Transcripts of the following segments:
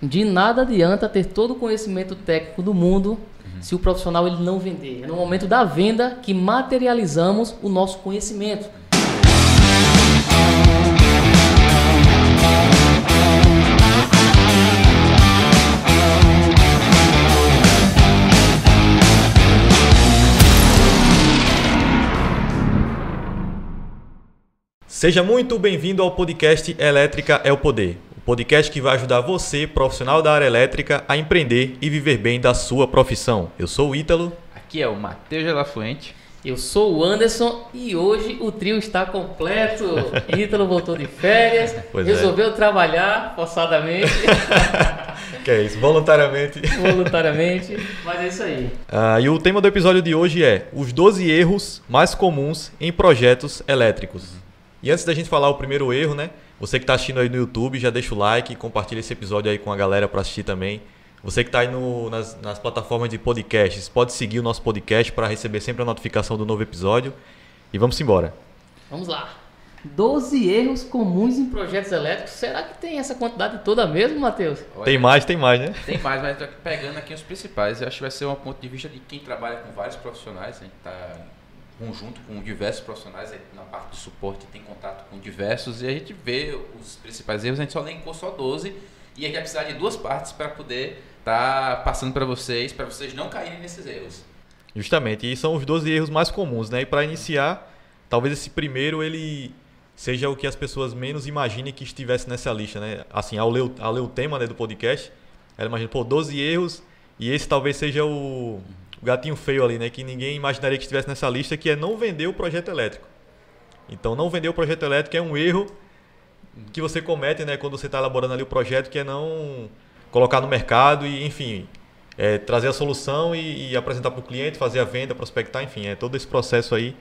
De nada adianta ter todo o conhecimento técnico do mundo se o profissional ele não vender. É no momento da venda que materializamos o nosso conhecimento. Seja muito bem-vindo ao podcast Elétrica é o Poder. O podcast que vai ajudar você, profissional da área elétrica, a empreender e viver bem da sua profissão. Eu sou o Ítalo. Aqui é o Matheus de La Fuente. Eu sou o Anderson e hoje o trio está completo. Ítalo voltou de férias, resolveu trabalhar forçadamente. Que é isso, voluntariamente. Voluntariamente, mas é isso aí. E o tema do episódio de hoje é os 12 erros mais comuns em projetos elétricos. E antes da gente falar o primeiro erro, né? Você que está assistindo aí no YouTube, já deixa o like, compartilha esse episódio aí com a galera para assistir também. Você que está aí nas plataformas de podcasts, pode seguir o nosso podcast para receber sempre a notificação do novo episódio. E vamos embora. Vamos lá. 12 erros comuns em projetos elétricos. Será que tem essa quantidade toda mesmo, Matheus? Olha, tem mais, né? Tem mais, mas estou pegando aqui os principais. Eu acho que vai ser um ponto de vista de quem trabalha com vários profissionais. A gente está conjunto com diversos profissionais, na parte de suporte tem contato com diversos e a gente vê os principais erros, a gente só elencou só 12 e a gente vai precisar de duas partes para poder estar passando para vocês não caírem nesses erros. Justamente, e são os 12 erros mais comuns, né? E para iniciar, talvez esse primeiro ele seja o que as pessoas menos imaginem que estivesse nessa lista, né? Assim, ao ler o tema, né, do podcast, ela imagina, 12 erros e esse talvez seja o gatinho feio ali, né? Que ninguém imaginaria que estivesse nessa lista, que é não vender o projeto elétrico. Então, não vender o projeto elétrico é um erro que você comete, né? Quando você está elaborando ali o projeto, que é não colocar no mercado e, enfim, trazer a solução e apresentar para o cliente, fazer a venda, prospectar, enfim, todo esse processo aí,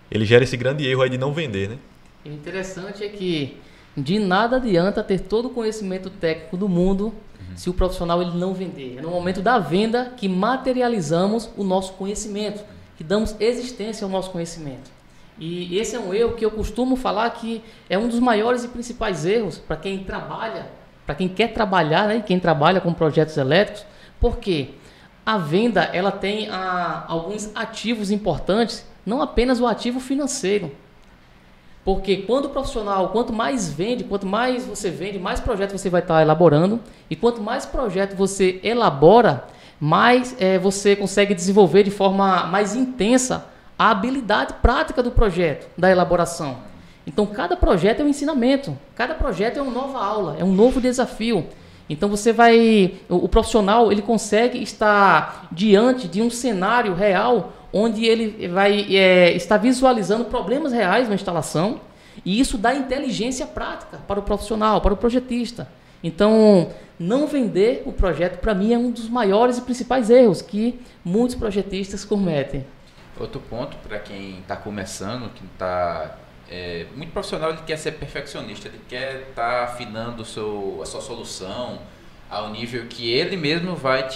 ele gera esse grande erro aí de não vender, né? O interessante é que de nada adianta ter todo o conhecimento técnico do mundo se o profissional ele não vender. É no momento da venda que materializamos o nosso conhecimento, que damos existência ao nosso conhecimento. E esse é um erro que eu costumo falar que é um dos maiores e principais erros para quem trabalha, para quem quer trabalhar, né, e quem trabalha com projetos elétricos, porque a venda ela tem alguns ativos importantes, não apenas o ativo financeiro. Porque quando o profissional, quanto mais vende, quanto mais você vende, mais projetos você vai estar elaborando. E quanto mais projeto você elabora, mais você consegue desenvolver de forma mais intensa a habilidade prática do projeto, da elaboração. Então, cada projeto é um ensinamento, cada projeto é uma nova aula, é um novo desafio. Então, o profissional ele consegue estar diante de um cenário real onde ele vai estar visualizando problemas reais na instalação e isso dá inteligência prática para o profissional, para o projetista. Então, não vender o projeto, para mim, é um dos maiores e principais erros que muitos projetistas cometem. Outro ponto para quem está começando, que está muito profissional, ele quer ser perfeccionista, ele quer estar afinando a sua solução ao nível que ele mesmo vai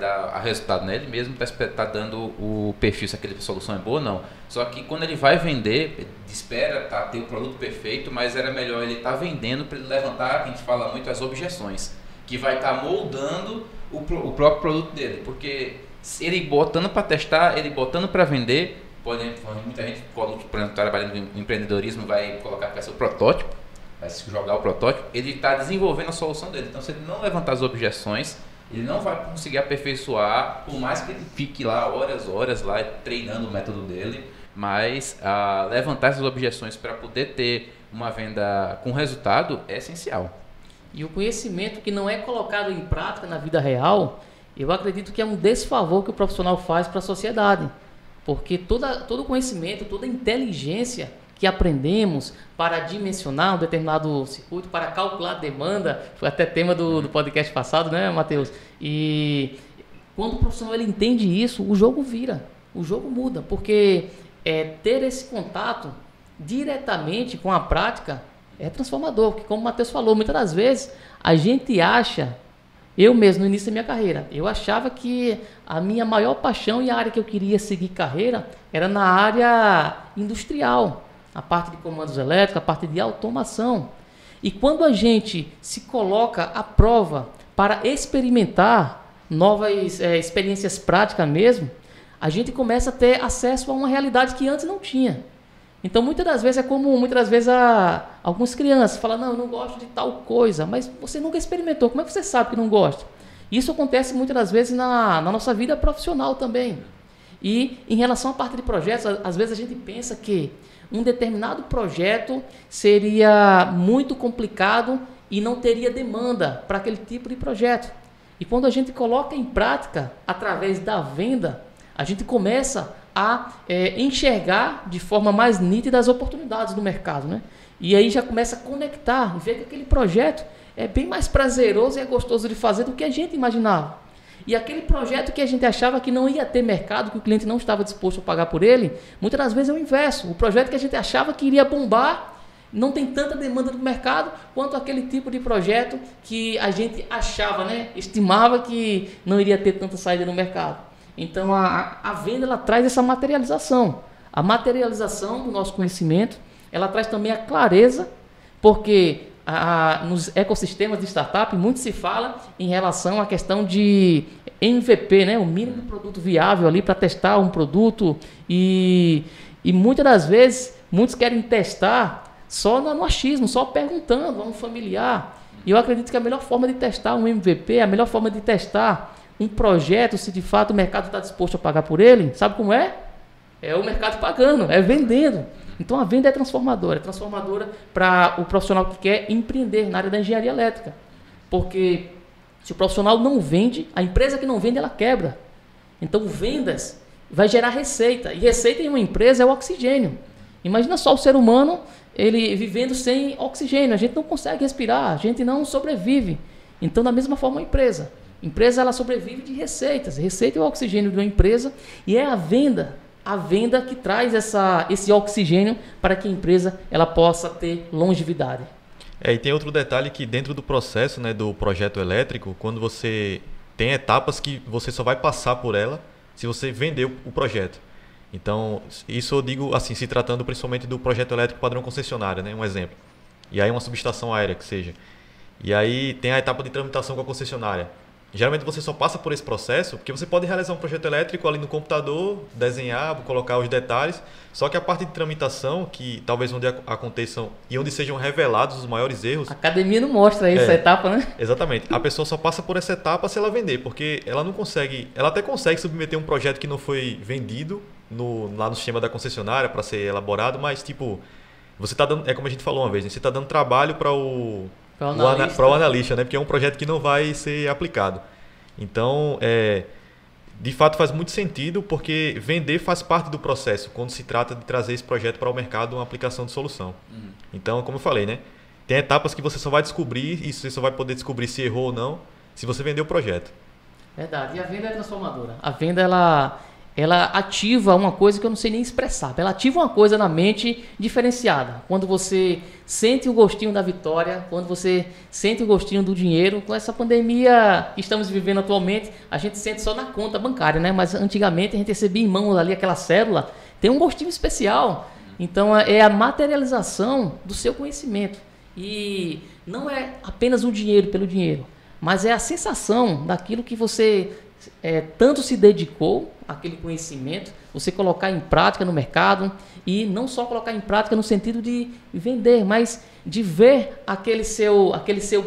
dar resultado, né? Ele mesmo está dando o perfil se aquela solução é boa ou não. Só que quando ele vai vender, ele espera ter o produto perfeito, mas era melhor ele estar vendendo para ele levantar, a gente fala muito, as objeções, que vai estar moldando o próprio produto dele. Porque ele botando para testar, ele botando para vender, muita gente, por exemplo, trabalhando no empreendedorismo, vai colocar que é seu protótipo, vai jogar o protótipo, ele está desenvolvendo a solução dele. Então, se ele não levantar as objeções, ele não vai conseguir aperfeiçoar, por mais que ele fique lá horas lá treinando o método dele, mas levantar essas objeções para poder ter uma venda com resultado é essencial. E o conhecimento que não é colocado em prática na vida real, eu acredito que é um desfavor que o profissional faz para a sociedade, porque todo o conhecimento, toda a inteligência que aprendemos para dimensionar um determinado circuito, para calcular a demanda, foi até tema do podcast passado, né, Matheus? E quando o profissional ele entende isso, o jogo vira, o jogo muda, porque ter esse contato diretamente com a prática é transformador, porque como o Matheus falou, muitas das vezes a gente acha, eu mesmo no início da minha carreira, eu achava que a minha maior paixão e a área que eu queria seguir carreira era na área industrial, a parte de comandos elétricos, a parte de automação. E quando a gente se coloca à prova para experimentar novas experiências práticas mesmo, a gente começa a ter acesso a uma realidade que antes não tinha. Então, muitas das vezes, algumas crianças falam, não, eu não gosto de tal coisa, mas você nunca experimentou, como é que você sabe que não gosta? Isso acontece muitas das vezes na nossa vida profissional também. E em relação à parte de projetos, às vezes a gente pensa que um determinado projeto seria muito complicado e não teria demanda para aquele tipo de projeto. E quando a gente coloca em prática, através da venda, a gente começa a enxergar de forma mais nítida as oportunidades do mercado, né? E aí já começa a conectar, ver que aquele projeto é bem mais prazeroso e é gostoso de fazer do que a gente imaginava. E aquele projeto que a gente achava que não ia ter mercado, que o cliente não estava disposto a pagar por ele, muitas das vezes é o inverso. O projeto que a gente achava que iria bombar, não tem tanta demanda do mercado quanto aquele tipo de projeto que a gente achava, né? Estimava que não iria ter tanta saída no mercado. Então a venda ela traz essa materialização. A materialização do nosso conhecimento, ela traz também a clareza, porque nos ecossistemas de startup muito se fala em relação à questão de MVP, né? O mínimo produto viável ali para testar um produto e muitas das vezes muitos querem testar só no achismo, só perguntando a um familiar. E eu acredito que a melhor forma de testar um MVP, a melhor forma de testar um projeto, se de fato o mercado está disposto a pagar por ele, sabe como é? É o mercado pagando, é vendendo. Então a venda é transformadora para o profissional que quer empreender na área da engenharia elétrica. Porque se o profissional não vende, a empresa que não vende, ela quebra. Então vendas vai gerar receita. E receita em uma empresa é o oxigênio. Imagina só o ser humano, ele vivendo sem oxigênio. A gente não consegue respirar, a gente não sobrevive. Então da mesma forma a empresa. A empresa ela sobrevive de receitas. Receita é o oxigênio de uma empresa e é a venda que traz esse oxigênio para que a empresa ela possa ter longevidade. E tem outro detalhe que dentro do processo, né, do projeto elétrico, quando você tem etapas que você só vai passar por ela se você vender o projeto. Então, isso eu digo assim, se tratando principalmente do projeto elétrico padrão concessionária, né, um exemplo. E aí uma subestação aérea que seja. E aí tem a etapa de tramitação com a concessionária. Geralmente você só passa por esse processo porque você pode realizar um projeto elétrico ali no computador, desenhar, colocar os detalhes, só que a parte de tramitação, que talvez onde aconteçam e onde sejam revelados os maiores erros... A academia não mostra essa etapa, né? Exatamente. A pessoa só passa por essa etapa se ela vender, porque ela não consegue... Ela até consegue submeter um projeto que não foi vendido lá no sistema da concessionária para ser elaborado, mas tipo, você está dando... É como a gente falou uma vez, né? Você está dando trabalho para o analista, né? Porque é um projeto que não vai ser aplicado. Então, de fato faz muito sentido, porque vender faz parte do processo quando se trata de trazer esse projeto para o mercado, uma aplicação de solução. Então, como eu falei, né? Tem etapas que você só vai descobrir, e você só vai poder descobrir se errou ou não, se você vender o projeto. Verdade. E a venda é transformadora. A venda, ela ativa uma coisa que eu não sei nem expressar. Ela ativa uma coisa na mente diferenciada. Quando você sente o gostinho da vitória, quando você sente o gostinho do dinheiro. Com essa pandemia que estamos vivendo atualmente, a gente sente só na conta bancária, né? Mas antigamente a gente recebia em mãos ali aquela cédula. Tem um gostinho especial. Então é a materialização do seu conhecimento. E não é apenas o dinheiro pelo dinheiro, mas é a sensação daquilo que você tanto se dedicou àquele conhecimento, você colocar em prática no mercado, e não só colocar em prática no sentido de vender, mas de ver aquele seu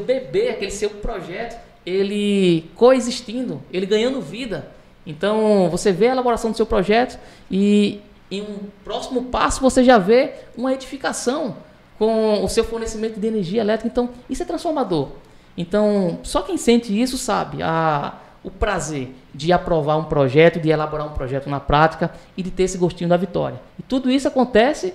bebê, aquele seu projeto, ele coexistindo, ele ganhando vida. Então você vê a elaboração do seu projeto e em um próximo passo você já vê uma edificação com o seu fornecimento de energia elétrica. Então isso é transformador. Então só quem sente isso sabe o prazer de aprovar um projeto, de elaborar um projeto na prática e de ter esse gostinho da vitória. E tudo isso acontece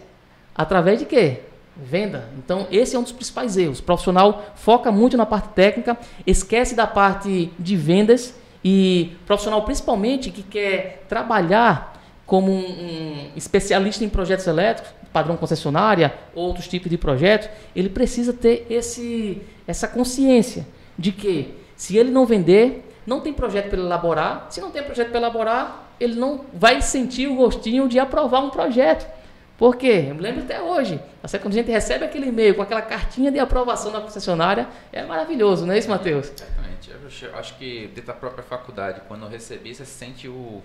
através de quê? Venda. Então esse é um dos principais erros. O profissional foca muito na parte técnica, esquece da parte de vendas, e o profissional principalmente que quer trabalhar como um especialista em projetos elétricos, padrão concessionária, outros tipos de projetos, ele precisa ter essa consciência de que se ele não vender, não tem projeto para ele elaborar. Se não tem projeto para elaborar, ele não vai sentir o gostinho de aprovar um projeto. Por quê? Eu me lembro até hoje. Quando a gente recebe aquele e-mail com aquela cartinha de aprovação da concessionária, é maravilhoso, não é isso, Matheus? Exatamente. Eu acho que dentro da própria faculdade, quando eu recebi, você se sente o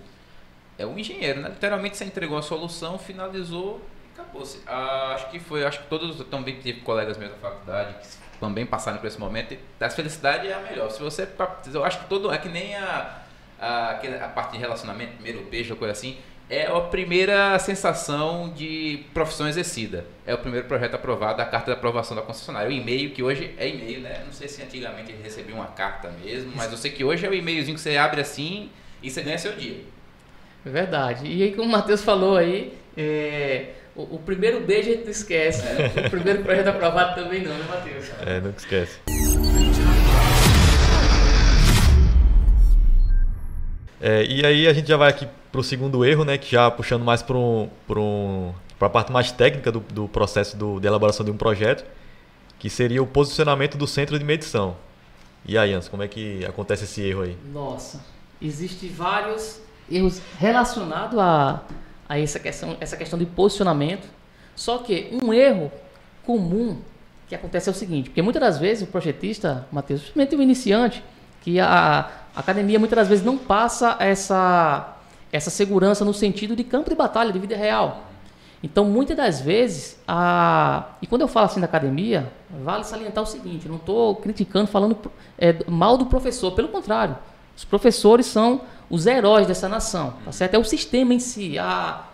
engenheiro, né? Literalmente você entregou a solução, finalizou e acabou-se. Acho que todos também tive colegas meus da faculdade que também passaram por esse momento. E a felicidade é a melhor. Se você, eu acho que é que nem a parte de relacionamento, primeiro beijo, coisa assim. É a primeira sensação de profissão exercida. É o primeiro projeto aprovado, a carta de aprovação da concessionária. O e-mail, que hoje é e-mail, né? Não sei se antigamente ele recebia uma carta mesmo, mas eu sei que hoje é o e-mailzinho que você abre assim e você ganha seu dia. É verdade. E aí, como o Matheus falou aí, o primeiro beijo a gente não esquece. O primeiro projeto aprovado também não, né, Matheus? Nunca esquece. E aí a gente já vai aqui para o segundo erro, né, que já puxando mais para a parte mais técnica do processo de elaboração de um projeto, que seria o posicionamento do centro de medição. E aí, Anderson, como é que acontece esse erro aí? Nossa, existem vários erros relacionados a essa questão de posicionamento, só que um erro comum que acontece é o seguinte, porque muitas das vezes o projetista, Matheus, principalmente o iniciante, que a academia muitas das vezes não passa essa segurança no sentido de campo de batalha, de vida real. Então, muitas das vezes, e quando eu falo assim da academia, vale salientar o seguinte, eu não estou criticando, falando mal do professor, pelo contrário, os professores são os heróis dessa nação, tá certo? É o sistema em si,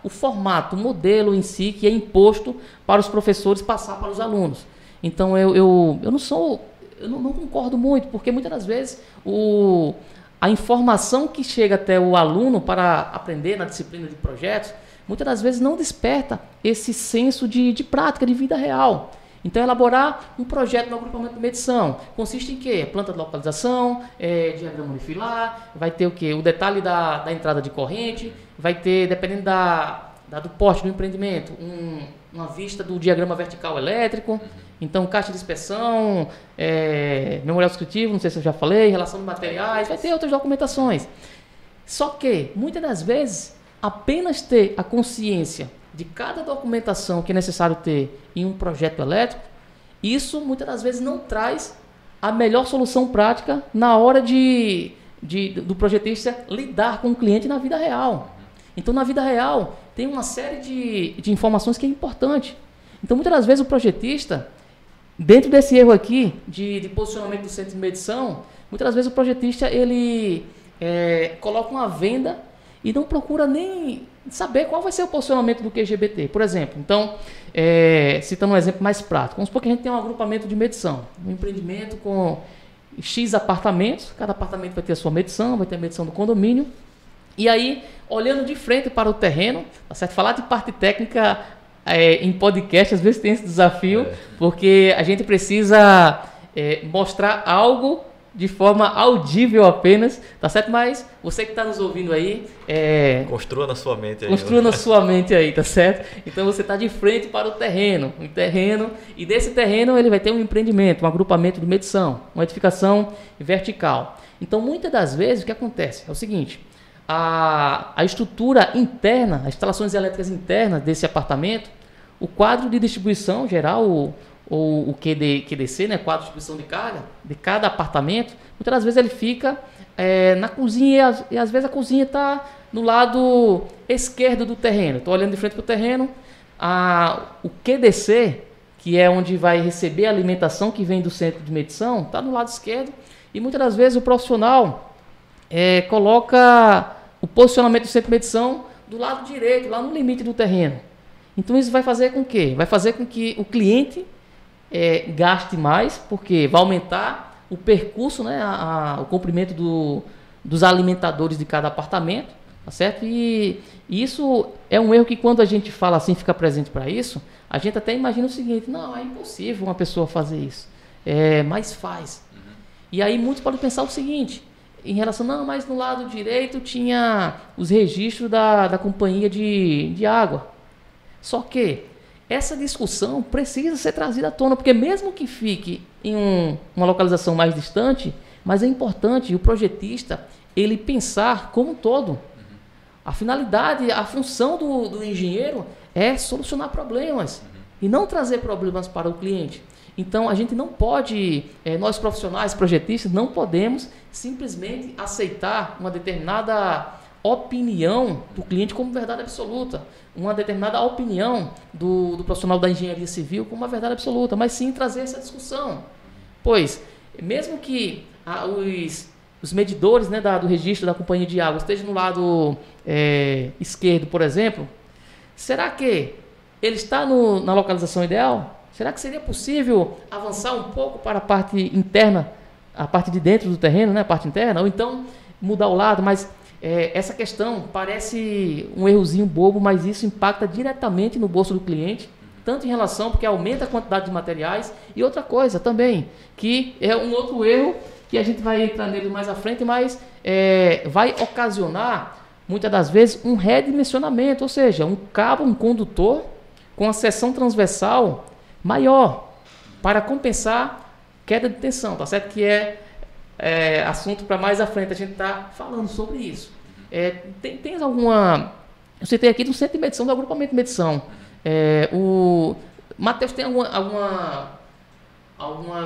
o formato, o modelo em si que é imposto para os professores passar para os alunos. Então, eu não concordo muito, porque muitas das vezes a informação que chega até o aluno para aprender na disciplina de projetos, muitas das vezes não desperta esse senso de prática, de vida real. Então, elaborar um projeto no agrupamento de medição consiste em quê? Planta de localização, diagrama unifilar, vai ter o quê? O detalhe da entrada de corrente, vai ter, dependendo do porte do empreendimento, uma vista do diagrama vertical elétrico, então caixa de inspeção, memorial descritivo, não sei se eu já falei, relação de materiais, vai ter outras documentações. Só que, muitas das vezes, apenas ter a consciência de cada documentação que é necessário ter em um projeto elétrico, isso muitas das vezes não traz a melhor solução prática na hora do projetista lidar com o cliente na vida real. Então, na vida real, tem uma série de informações que é importante. Então, muitas das vezes, o projetista, dentro desse erro aqui, de posicionamento do centro de medição, muitas das vezes o projetista ele coloca uma venda e não procura nem saber qual vai ser o posicionamento do QGBT. Por exemplo, então, citando um exemplo mais prático, vamos supor que a gente tem um agrupamento de medição, um empreendimento com X apartamentos, cada apartamento vai ter a sua medição, vai ter a medição do condomínio, e aí, olhando de frente para o terreno, tá certo? Falar de parte técnica em podcast, às vezes tem esse desafio, porque a gente precisa mostrar algo de forma audível apenas, tá certo? Mas você que está nos ouvindo aí... construa na sua mente aí. Construa na sua mente aí, tá certo? Então você está de frente para o terreno, e desse terreno ele vai ter um empreendimento, um agrupamento de medição, uma edificação vertical. Então, muitas das vezes, o que acontece é o seguinte... A estrutura interna, as instalações elétricas internas desse apartamento, o quadro de distribuição geral, ou o QDC, né, quadro de distribuição de carga, de cada apartamento, muitas das vezes ele fica na cozinha, e às vezes a cozinha está no lado esquerdo do terreno. Estou olhando de frente para o terreno, o QDC, que é onde vai receber a alimentação que vem do centro de medição, está no lado esquerdo, e muitas das vezes o profissional coloca o posicionamento do centro de medição do lado direito, lá no limite do terreno. Então isso vai fazer com que? Vai fazer com que o cliente gaste mais, porque vai aumentar o percurso, né, o comprimento dos alimentadores de cada apartamento, tá certo? E isso é um erro que quando a gente fala assim, fica presente para isso, a gente até imagina o seguinte, não, é impossível uma pessoa fazer isso, mas faz. E aí muitos podem pensar o seguinte, em relação, não, mas no lado direito tinha os registros da companhia de água. Só que essa discussão precisa ser trazida à tona, porque mesmo que fique em uma localização mais distante, mas é importante o projetista ele pensar como um todo. A finalidade, a função do engenheiro é solucionar problemas e não trazer problemas para o cliente. Então, a gente não pode, nós profissionais, projetistas, não podemos simplesmente aceitar uma determinada opinião do cliente como verdade absoluta, uma determinada opinião do profissional da engenharia civil como uma verdade absoluta, mas sim trazer essa discussão. Pois, mesmo que os medidores, né, do registro da companhia de água estejam no lado esquerdo, por exemplo, será que ele está na localização ideal? Será que seria possível avançar um pouco para a parte interna, a parte de dentro do terreno, né, a parte interna, ou então mudar o lado? Mas essa questão parece um errozinho bobo, mas isso impacta diretamente no bolso do cliente, tanto em relação, porque aumenta a quantidade de materiais, e outra coisa também, que é um outro erro, que a gente vai entrar nele mais à frente, mas vai ocasionar, muitas das vezes, um redimensionamento, ou seja, um cabo, um condutor com a seção transversal maior, para compensar queda de tensão, tá certo? Que é assunto para mais à frente, a gente está falando sobre isso. Tem alguma... Eu citei aqui do centro de medição, do agrupamento de medição. O Matheus tem alguma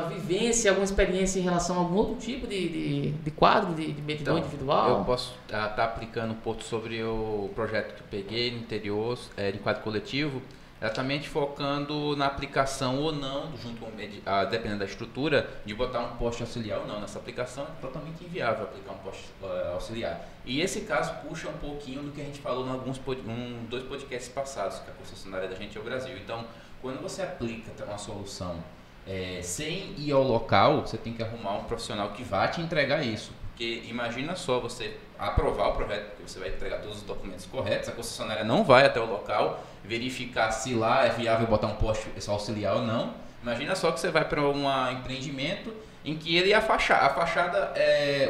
vivência, alguma experiência em relação a algum outro tipo de quadro, de medidor individual? Eu posso estar aplicando um pouco sobre o projeto que eu peguei no interior, de quadro coletivo, exatamente focando na aplicação ou não, dependendo da estrutura, de botar um poste auxiliar ou não. Nessa aplicação é totalmente inviável aplicar um poste auxiliar. E esse caso puxa um pouquinho do que a gente falou em 2 podcasts passados, que a concessionária da gente é o Brasil. Então, quando você aplica uma solução sem ir ao local, você tem que arrumar um profissional que vá te entregar isso. Porque imagina só você aprovar o projeto, porque você vai entregar todos os documentos corretos, a concessionária não vai até o local verificar se lá é viável botar um poste auxiliar ou não. Imagina só que você vai para um empreendimento em que ele é a fachada,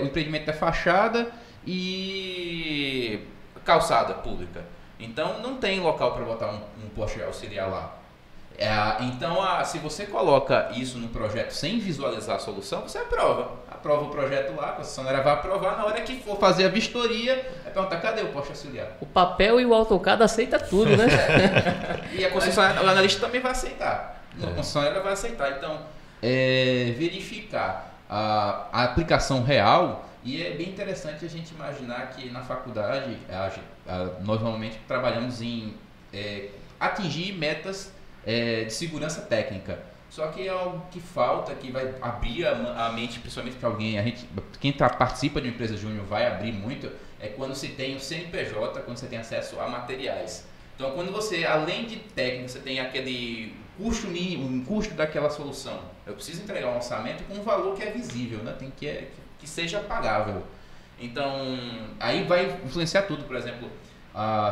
o empreendimento é fachada e calçada pública. Então não tem local para botar um poste auxiliar lá. Então, se você coloca isso no projeto sem visualizar a solução, você aprova o projeto lá, a concessionária vai aprovar, na hora que for fazer a vistoria, vai perguntar, cadê o poste auxiliar? O papel e o AutoCAD aceita tudo, né? E a concessionária, o analista também vai aceitar. A concessionária vai aceitar. Então, verificar a aplicação real, e é bem interessante a gente imaginar que na faculdade, nós normalmente trabalhamos em atingir metas de segurança técnica. Só que é algo que falta, que vai abrir a mente, principalmente para alguém. Quem participa de uma empresa júnior vai abrir muito, quando se tem o CNPJ, quando você tem acesso a materiais. Então, quando você, além de técnico, você tem aquele custo mínimo, um custo daquela solução. Eu preciso entregar um orçamento com um valor que é visível, né? Tem que seja pagável. Então, aí vai influenciar tudo. Por exemplo,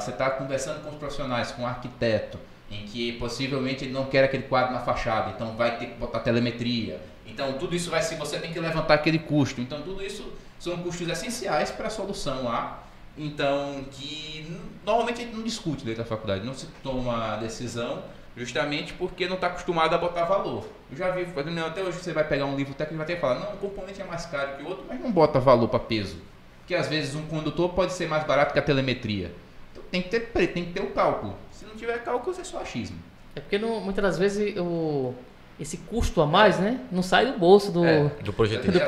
você está conversando com os profissionais, com o arquiteto, em que possivelmente ele não quer aquele quadro na fachada, então vai ter que botar telemetria. Então tudo isso você tem que levantar aquele custo. Então tudo isso são custos essenciais para a solução lá. Então, que normalmente a gente não discute dentro da faculdade, não se toma decisão justamente porque não está acostumado a botar valor. Eu já vi, até hoje você vai pegar um livro técnico e vai ter que falar, não, o componente é mais caro que o outro, mas não bota valor para peso. Porque às vezes um condutor pode ser mais barato que a telemetria. Então tem que ter o cálculo. Se não tiver cálculo, é só achismo. É porque muitas das vezes esse custo a mais, né, não sai do bolso do projetista.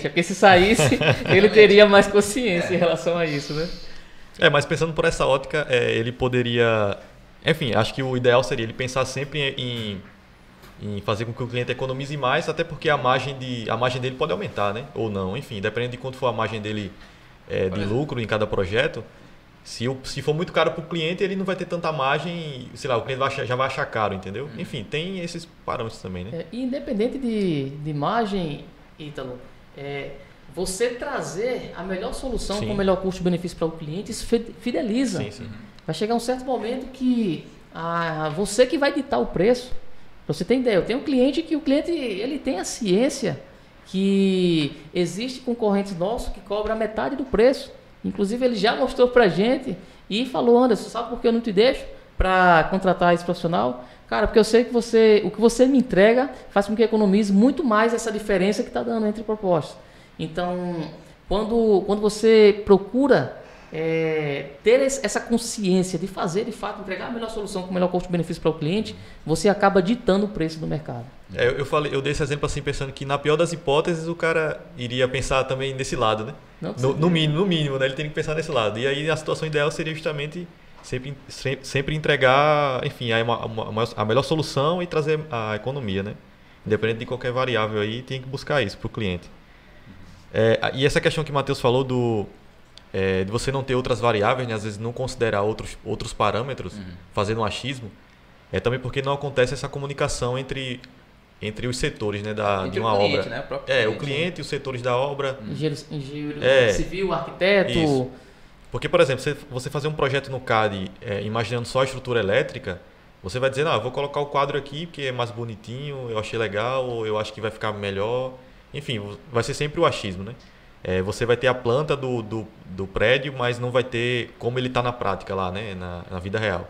Porque se saísse, ele teria mais consciência em relação a isso, né? Mas pensando por essa ótica, ele poderia... Enfim, acho que o ideal seria ele pensar sempre em fazer com que o cliente economize mais, até porque a margem dele pode aumentar, né? Ou não. Enfim, dependendo de quanto for a margem dele de lucro em cada projeto. Se for muito caro para o cliente, ele não vai ter tanta margem, sei lá, o cliente já vai achar caro, entendeu? Enfim, tem esses parâmetros também, né? Independente de margem, Ítalo, você trazer a melhor solução com o melhor custo-benefício para o cliente, isso fideliza. Sim. Vai chegar um certo momento que você que vai ditar o preço. Pra você ter ideia, eu tenho um cliente que ele tem a ciência que existe concorrentes nossos que cobram a metade do preço. Inclusive, ele já mostrou pra gente e falou, Anderson, sabe por que eu não te deixo para contratar esse profissional? Cara, porque eu sei que o que você me entrega faz com que economize muito mais essa diferença que está dando entre propostas. Então, quando você procura ter essa consciência de fazer, de fato, entregar a melhor solução com o melhor custo-benefício para o cliente, você acaba ditando o preço do mercado. Eu dei esse exemplo assim, pensando que na pior das hipóteses o cara iria pensar também nesse lado, né? No mínimo, né? Ele tem que pensar nesse lado. E aí a situação ideal seria justamente sempre entregar, enfim, a melhor solução e trazer a economia, né? Independente de qualquer variável aí, tem que buscar isso para o cliente. E essa questão que o Matheus falou de você não ter outras variáveis, né? Às vezes não considerar outros parâmetros, fazendo um achismo, é também porque não acontece essa comunicação entre os setores, né, de uma obra. Cliente, né? O cliente e os setores da obra. Engenheiro civil, arquiteto. Isso. Porque, por exemplo, você fazer um projeto no CAD imaginando só a estrutura elétrica, você vai dizer, eu vou colocar o quadro aqui porque é mais bonitinho, eu achei legal, ou eu acho que vai ficar melhor. Enfim, vai ser sempre o achismo, né? Você vai ter a planta do prédio, mas não vai ter como ele está na prática lá, né? Na vida real.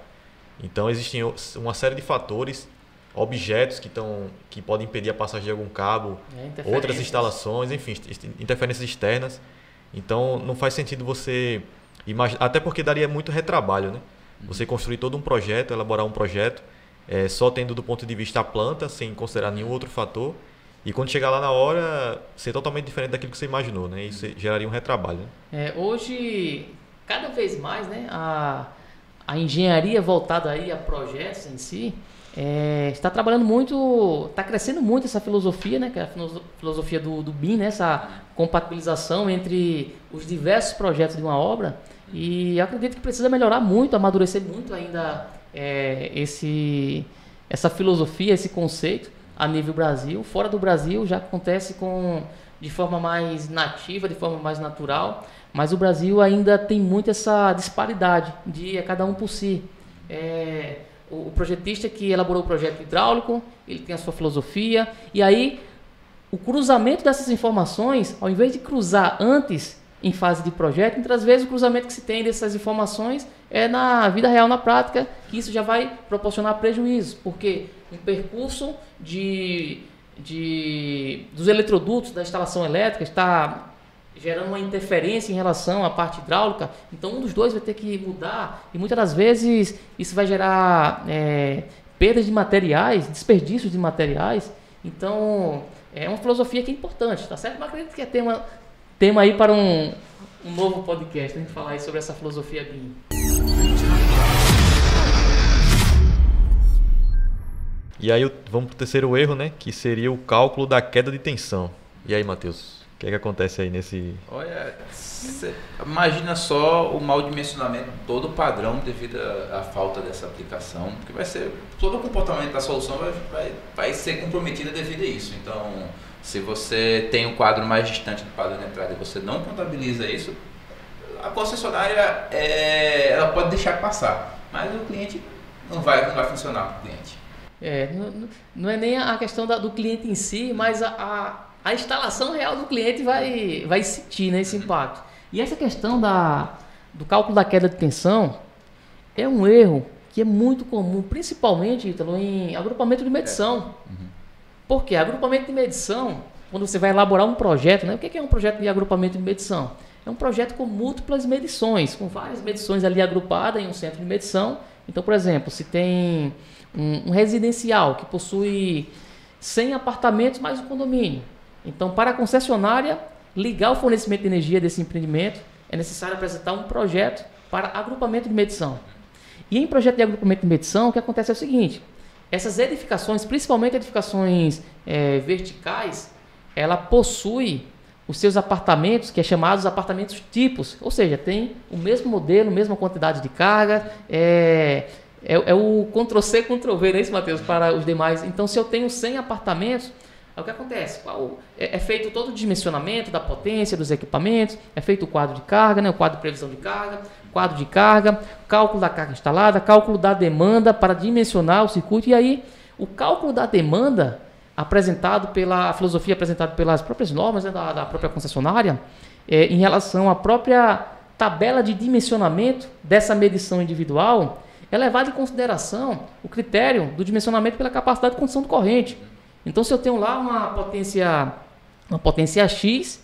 Então, existem uma série de fatores, objetos que podem impedir a passagem de algum cabo, outras instalações, enfim, interferências externas. Então, não faz sentido você imaginar, até porque daria muito retrabalho, né? Você construir todo um projeto, elaborar um projeto, só tendo do ponto de vista a planta, sem considerar nenhum outro fator. E quando chegar lá na hora, ser totalmente diferente daquilo que você imaginou, né? Isso geraria um retrabalho, né? Hoje, cada vez mais, né, a engenharia voltada aí a projetos em si, está trabalhando muito, está crescendo muito essa filosofia, né, que é a filosofia do BIM, né, essa compatibilização entre os diversos projetos de uma obra. E eu acredito que precisa melhorar muito, amadurecer muito ainda essa filosofia, esse conceito a nível Brasil. Fora do Brasil já acontece de forma mais nativa, de forma mais natural, mas o Brasil ainda tem muito essa disparidade de cada um por si. O projetista que elaborou o projeto hidráulico, ele tem a sua filosofia, e aí o cruzamento dessas informações, ao invés de cruzar antes em fase de projeto, muitas vezes o cruzamento que se tem dessas informações é na vida real, na prática, que isso já vai proporcionar prejuízos, porque um percurso dos eletrodutos da instalação elétrica está gerando uma interferência em relação à parte hidráulica, então um dos dois vai ter que mudar, e muitas das vezes isso vai gerar perdas de materiais, desperdícios de materiais. Então é uma filosofia que é importante, tá certo? Mas acredito que é tema aí para um novo podcast, a gente falar aí sobre essa filosofia BIM. E aí vamos para o terceiro erro, né? Que seria o cálculo da queda de tensão. E aí, Matheus, o que acontece aí nesse... Olha, imagina só o mau dimensionamento todo padrão devido à falta dessa aplicação, porque vai ser todo o comportamento da solução vai ser comprometido devido a isso. Então, se você tem um quadro mais distante do padrão de entrada e você não contabiliza isso, a concessionária ela pode deixar passar, mas o cliente não vai funcionar para o cliente. Não é nem a questão do cliente em si, mas a instalação real do cliente vai sentir, né, esse impacto. E essa questão do cálculo da queda de tensão é um erro que é muito comum, principalmente, Ítalo, em agrupamento de medição. Por quê? Agrupamento de medição, quando você vai elaborar um projeto, né? O que é um projeto de agrupamento de medição? É um projeto com múltiplas medições, com várias medições ali agrupadas em um centro de medição. Então, por exemplo, se tem um residencial que possui 100 apartamentos mais um condomínio. Então, para a concessionária ligar o fornecimento de energia desse empreendimento, é necessário apresentar um projeto para agrupamento de medição. E em projeto de agrupamento de medição, o que acontece é o seguinte: essas edificações, principalmente edificações verticais, ela possui os seus apartamentos, que é chamados apartamentos tipos, ou seja, tem o mesmo modelo, mesma quantidade de carga, é o Ctrl-C, Ctrl-V, não é isso, Matheus, para os demais. Então, se eu tenho 100 apartamentos, o que acontece? É feito todo o dimensionamento da potência dos equipamentos, é feito o quadro de carga, né, o quadro de previsão de carga, quadro de carga, cálculo da carga instalada, cálculo da demanda para dimensionar o circuito. E aí, o cálculo da demanda apresentado pela filosofia apresentada pelas próprias normas, né, da própria concessionária, em relação à própria tabela de dimensionamento dessa medição individual, é levado em consideração o critério do dimensionamento pela capacidade de condução de corrente. Então, se eu tenho lá uma potência X,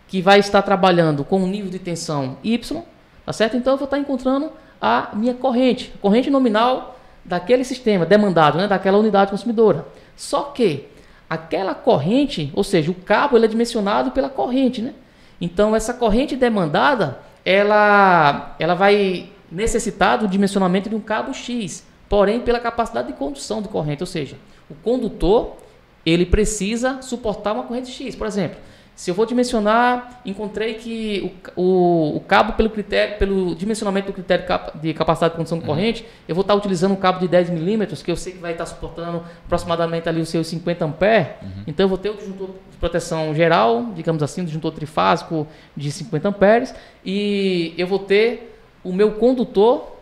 que vai estar trabalhando com um nível de tensão Y, Tá certo? Então eu vou estar encontrando a minha corrente nominal daquele sistema demandado, né, daquela unidade consumidora. Só que aquela corrente, ou seja, o cabo ele é dimensionado pela corrente, né? Então essa corrente demandada, ela vai necessitar do dimensionamento de um cabo X, porém pela capacidade de condução de corrente, ou seja, o condutor ele precisa suportar uma corrente X. Por exemplo, se eu vou dimensionar, encontrei que o cabo, pelo dimensionamento do critério de capacidade de condução de corrente, eu vou estar utilizando um cabo de 10 milímetros, que eu sei que vai estar suportando aproximadamente ali os seus 50 amperes. Então eu vou ter o disjuntor de proteção geral, digamos assim, o disjuntor trifásico de 50 amperes, e eu vou ter o meu condutor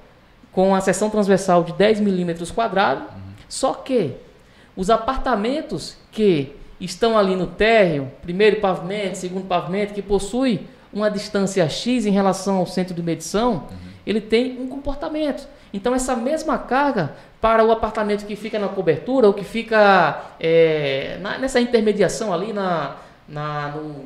com a seção transversal de 10 milímetros quadrados. Só que os apartamentos que estão ali no térreo, primeiro pavimento, segundo pavimento, que possui uma distância X em relação ao centro de medição, ele tem um comportamento. Então, essa mesma carga para o apartamento que fica na cobertura, ou que fica nessa intermediação ali no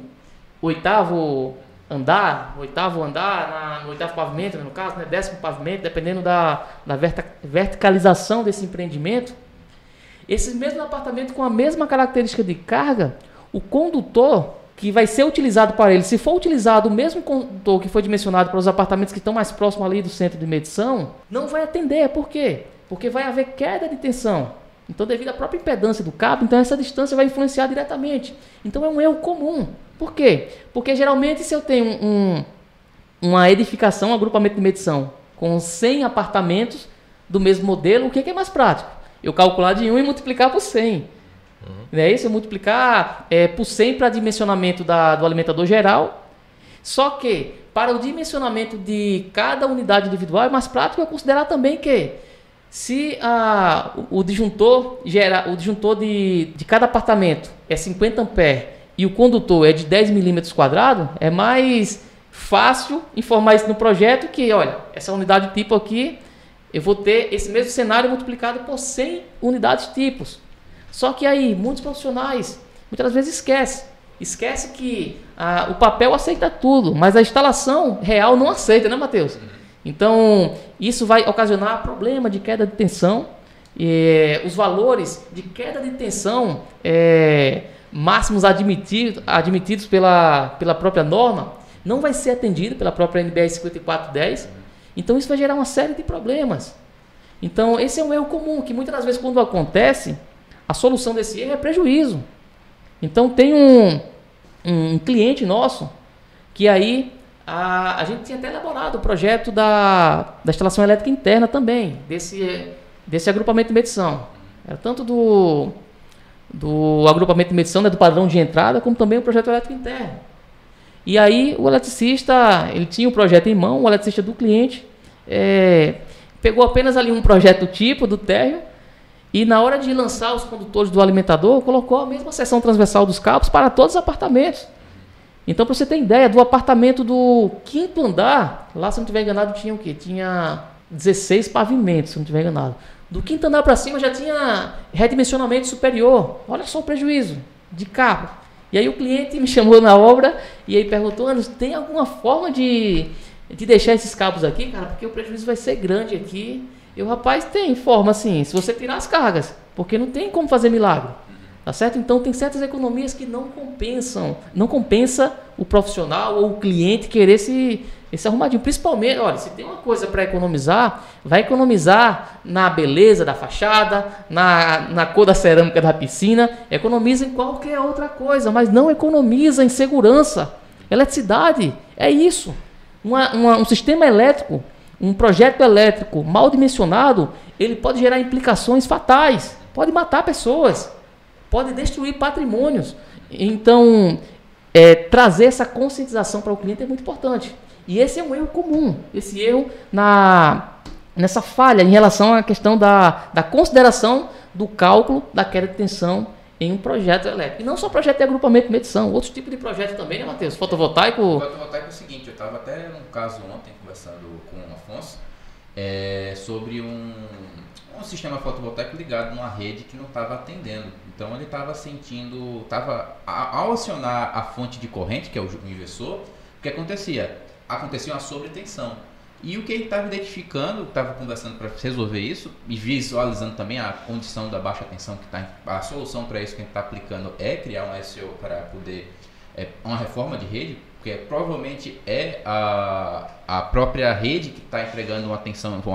oitavo andar, no oitavo pavimento, no caso, né, 10º pavimento, dependendo da verticalização desse empreendimento, esse mesmo apartamento com a mesma característica de carga, o condutor que vai ser utilizado para ele, se for utilizado o mesmo condutor que foi dimensionado para os apartamentos que estão mais próximos ali do centro de medição, não vai atender. Por quê? Porque vai haver queda de tensão. Então, devido à própria impedância do cabo, então essa distância vai influenciar diretamente. Então, é um erro comum. Por quê? Porque geralmente se eu tenho uma edificação, um agrupamento de medição com 100 apartamentos do mesmo modelo, o que é mais prático? Eu calcular de 1 e multiplicar por 100. Não é isso? Eu multiplicar por 100 para dimensionamento do alimentador geral. Só que, para o dimensionamento de cada unidade individual, é mais prático eu considerar também que, se o disjuntor de cada apartamento é 50 amperes e o condutor é de 10 milímetros quadrados, é mais fácil informar isso no projeto que, olha, essa unidade tipo aqui, eu vou ter esse mesmo cenário multiplicado por 100 unidades tipos. Só que aí, muitos profissionais, muitas vezes esquece que o papel aceita tudo, mas a instalação real não aceita, né, Matheus? Então, isso vai ocasionar problema de queda de tensão. Os valores de queda de tensão máximos admitidos pela própria norma não vai ser atendido pela própria NBR 5410. Então, isso vai gerar uma série de problemas. Então, esse é um erro comum, que muitas das vezes, quando acontece, a solução desse erro é prejuízo. Então, tem um cliente nosso, que aí a gente tinha até elaborado o projeto da instalação elétrica interna também, desse agrupamento de medição. Era tanto do agrupamento de medição, né, do padrão de entrada, como também o projeto elétrico interno. E aí o eletricista, ele tinha o projeto em mão, o eletricista do cliente pegou apenas ali um projeto tipo do térreo e na hora de lançar os condutores do alimentador, colocou a mesma seção transversal dos cabos para todos os apartamentos. Então, para você ter ideia, do apartamento do 5º andar, lá, se não estiver enganado, tinha o quê? Tinha 16 pavimentos, se não estiver enganado. Do 5º andar para cima já tinha redimensionamento superior. Olha só o prejuízo de cabo. E aí o cliente me chamou na obra e aí perguntou: Anderson, tem alguma forma de deixar esses cabos aqui, cara? Porque o prejuízo vai ser grande aqui. Eu, rapaz, tem forma assim, se você tirar as cargas, porque não tem como fazer milagre. Tá certo? Então tem certas economias que não compensa o profissional ou o cliente querer esse arrumadinho. Principalmente, olha, se tem uma coisa para economizar, vai economizar na beleza da fachada, na cor da cerâmica da piscina, economiza em qualquer outra coisa, mas não economiza em segurança. Eletricidade é isso. Um sistema elétrico, um projeto elétrico mal dimensionado, ele pode gerar implicações fatais, pode matar pessoas, pode destruir patrimônios. Então, trazer essa conscientização para o cliente é muito importante. E esse é um erro comum, esse erro nessa falha em relação à questão da consideração do cálculo da queda de tensão em um projeto elétrico. E não só projeto de agrupamento de medição, outros tipos de projeto também, né, Matheus? Fotovoltaico? Fotovoltaico é o seguinte, eu estava até num caso ontem conversando com o Afonso sobre um sistema fotovoltaico ligado numa rede que não estava atendendo. Então ele estava ao acionar a fonte de corrente, que é o inversor, o que acontecia? acontecia uma sobretensão. E o que ele estava identificando, estava conversando para resolver isso e visualizando também a condição da baixa tensão, a solução para isso que a gente está aplicando é criar um SO para poder, uma reforma de rede, porque provavelmente é a própria rede que está entregando uma tensão com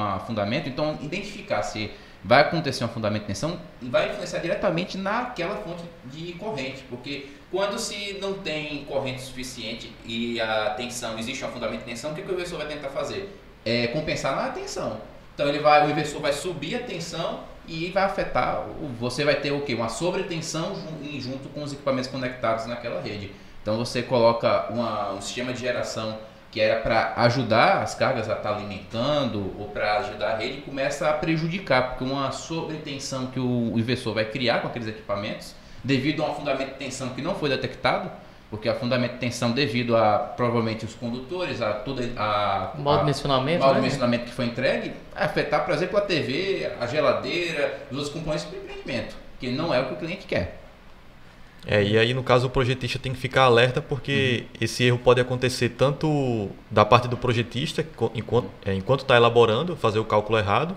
a fundamento. Então, identificar se vai acontecer um fundamento de tensão vai influenciar diretamente naquela fonte de corrente, porque quando se não tem corrente suficiente e a tensão, existe um fundamento de tensão, o que o inversor vai tentar fazer? É compensar na tensão. Então o inversor vai subir a tensão e vai afetar, você vai ter o quê? Uma sobretensão junto com os equipamentos conectados naquela rede. Então você coloca um sistema de geração que era para ajudar as cargas a estar alimentando ou para ajudar a rede, começa a prejudicar, porque uma sobretensão que o inversor vai criar com aqueles equipamentos, devido a um fundamento de tensão que não foi detectado, porque o fundamento de tensão devido a provavelmente os condutores, a toda o mau dimensionamento, dimensionamento que foi entregue, vai afetar, por exemplo, a TV, a geladeira, os outros componentes do empreendimento, que não é o que o cliente quer. E aí no caso o projetista tem que ficar alerta, porque esse erro pode acontecer tanto da parte do projetista, enquanto está elaborando, fazer o cálculo errado,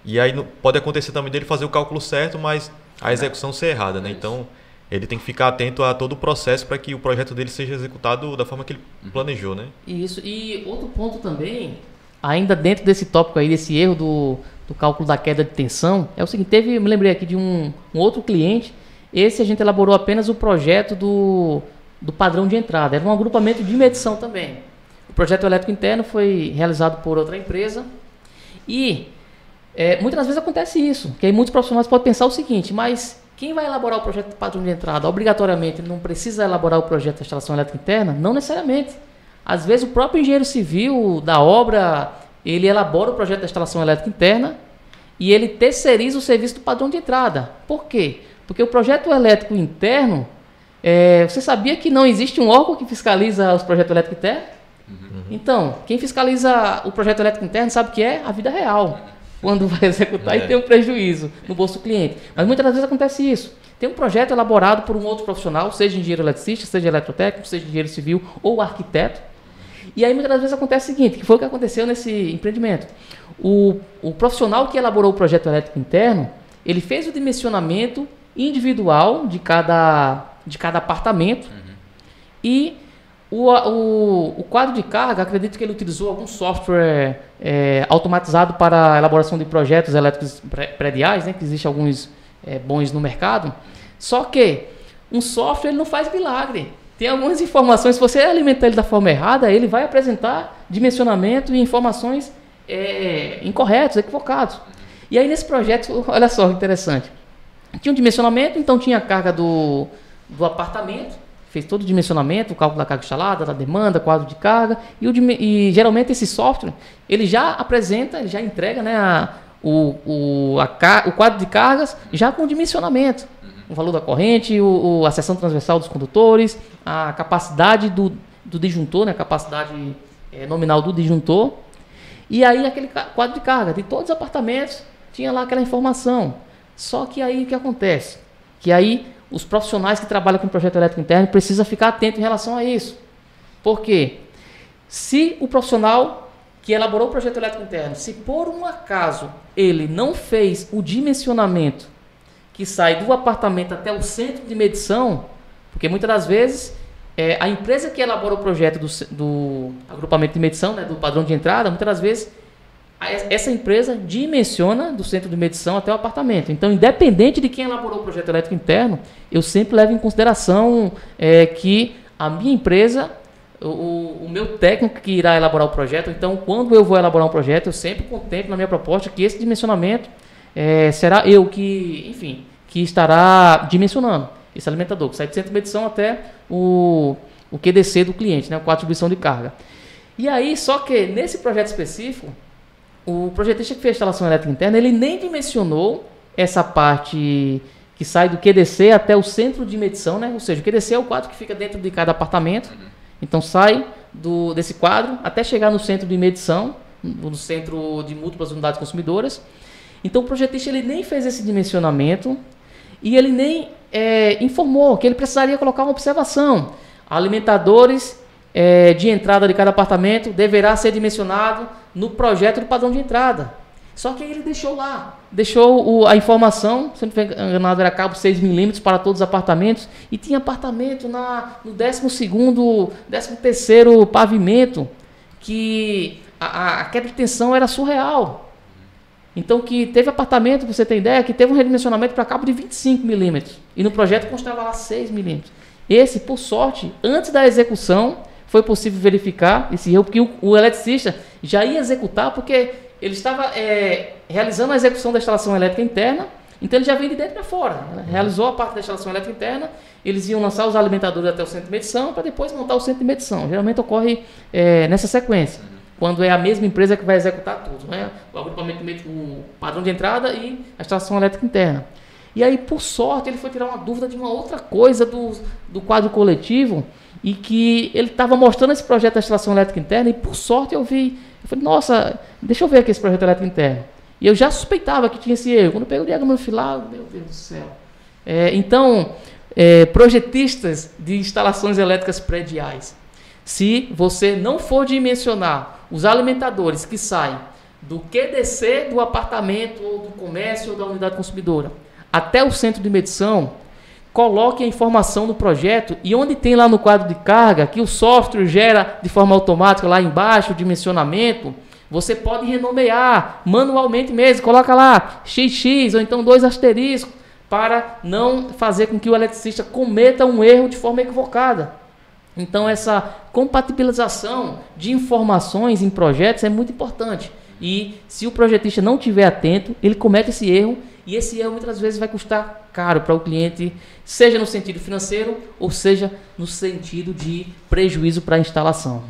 e aí pode acontecer também dele fazer o cálculo certo, mas a execução ser errada, né? Então ele tem que ficar atento a todo o processo para que o projeto dele seja executado da forma que ele planejou, né? Isso. E outro ponto também, ainda dentro desse tópico aí, desse erro do cálculo da queda de tensão, é o seguinte, eu me lembrei aqui de um outro cliente. Esse a gente elaborou apenas o projeto do padrão de entrada. Era um agrupamento de medição também. O projeto elétrico interno foi realizado por outra empresa. E muitas vezes acontece isso, que aí muitos profissionais podem pensar o seguinte, mas quem vai elaborar o projeto do padrão de entrada, obrigatoriamente, não precisa elaborar o projeto de instalação elétrica interna? Não necessariamente. Às vezes o próprio engenheiro civil da obra, ele elabora o projeto da instalação elétrica interna e ele terceiriza o serviço do padrão de entrada. Por quê? Porque o projeto elétrico interno, você sabia que não existe um órgão que fiscaliza os projetos elétricos internos? Então, quem fiscaliza o projeto elétrico interno sabe que é a vida real, quando vai executar e tem um prejuízo no bolso do cliente. Mas muitas vezes acontece isso. Tem um projeto elaborado por um outro profissional, seja engenheiro eletricista, seja eletrotécnico, seja engenheiro civil ou arquiteto. E aí muitas vezes acontece o seguinte, que foi o que aconteceu nesse empreendimento. O profissional que elaborou o projeto elétrico interno, ele fez o dimensionamento individual de cada apartamento e o quadro de carga, acredito que ele utilizou algum software automatizado para a elaboração de projetos elétricos prediais, né, que existem alguns bons no mercado. Só que um software ele não faz milagre. Tem algumas informações, se você alimentar ele da forma errada, ele vai apresentar dimensionamento e informações incorretos, equivocados. E aí nesse projeto, olha só que interessante. Tinha um dimensionamento, então tinha a carga do apartamento, fez todo o dimensionamento, o cálculo da carga instalada, da demanda, quadro de carga, e geralmente esse software, ele já apresenta, ele já entrega, né, o quadro de cargas já com o dimensionamento, o valor da corrente, a seção transversal dos condutores, a capacidade do disjuntor, né, a capacidade nominal do disjuntor, e aí aquele quadro de carga de todos os apartamentos tinha lá aquela informação. Só que aí o que acontece? Que aí os profissionais que trabalham com o projeto elétrico interno precisam ficar atentos em relação a isso. Por quê? Se o profissional que elaborou o projeto elétrico interno, se por um acaso ele não fez o dimensionamento que sai do apartamento até o centro de medição, porque muitas das vezes a empresa que elabora o projeto do agrupamento de medição, né, do padrão de entrada, muitas das vezes essa empresa dimensiona do centro de medição até o apartamento. Então, independente de quem elaborou o projeto elétrico interno, eu sempre levo em consideração que a minha empresa, o meu técnico que irá elaborar o projeto, então, quando eu vou elaborar um projeto, eu sempre contemplo na minha proposta que esse dimensionamento será eu que estará dimensionando esse alimentador, que sai do centro de medição até o QDC do cliente, né, o quadro de distribuição de carga. E aí, só que nesse projeto específico, o projetista que fez a instalação elétrica interna, ele nem dimensionou essa parte que sai do QDC até o centro de medição, né? Ou seja, o QDC é o quadro que fica dentro de cada apartamento. Então sai desse quadro até chegar no centro de medição, no centro de múltiplas unidades consumidoras. Então o projetista ele nem fez esse dimensionamento e ele nem informou que ele precisaria colocar uma observação. Alimentadores de entrada de cada apartamento deverá ser dimensionado no projeto do padrão de entrada. Só que aí ele deixou lá, deixou a informação, se não me engano era cabo 6 milímetros para todos os apartamentos, e tinha apartamento no 12º, 13º pavimento, que a queda de tensão era surreal. Então que teve apartamento, pra você ter ideia, que teve um redimensionamento para cabo de 25 milímetros, e no projeto constava lá 6 milímetros. Esse, por sorte, antes da execução, foi possível verificar esse erro, porque o eletricista já ia executar, porque ele estava realizando a execução da instalação elétrica interna, então ele já veio de dentro para fora. Né? Realizou a parte da instalação elétrica interna, eles iam lançar os alimentadores até o centro de medição, para depois montar o centro de medição. Geralmente ocorre nessa sequência, quando é a mesma empresa que vai executar tudo. Né? O agrupamento, o padrão de entrada e a instalação elétrica interna. E aí, por sorte, ele foi tirar uma dúvida de uma outra coisa do quadro coletivo, e que ele estava mostrando esse projeto da instalação elétrica interna, e por sorte eu falei, nossa, deixa eu ver aqui esse projeto elétrico interno. E eu já suspeitava que tinha esse erro. Quando eu peguei o diagrama no filar, meu Deus do céu. Então, projetistas de instalações elétricas prediais, se você não for dimensionar os alimentadores que saem do QDC do apartamento, ou do comércio, ou da unidade consumidora, até o centro de medição, coloque a informação no projeto, e onde tem lá no quadro de carga, que o software gera de forma automática lá embaixo o dimensionamento, você pode renomear manualmente mesmo, coloca lá XX ou então 2 asteriscos, para não fazer com que o eletricista cometa um erro de forma equivocada. Então essa compatibilização de informações em projetos é muito importante, e se o projetista não estiver atento, ele comete esse erro, e esse erro muitas vezes vai custar caro para o cliente, seja no sentido financeiro ou seja no sentido de prejuízo para a instalação.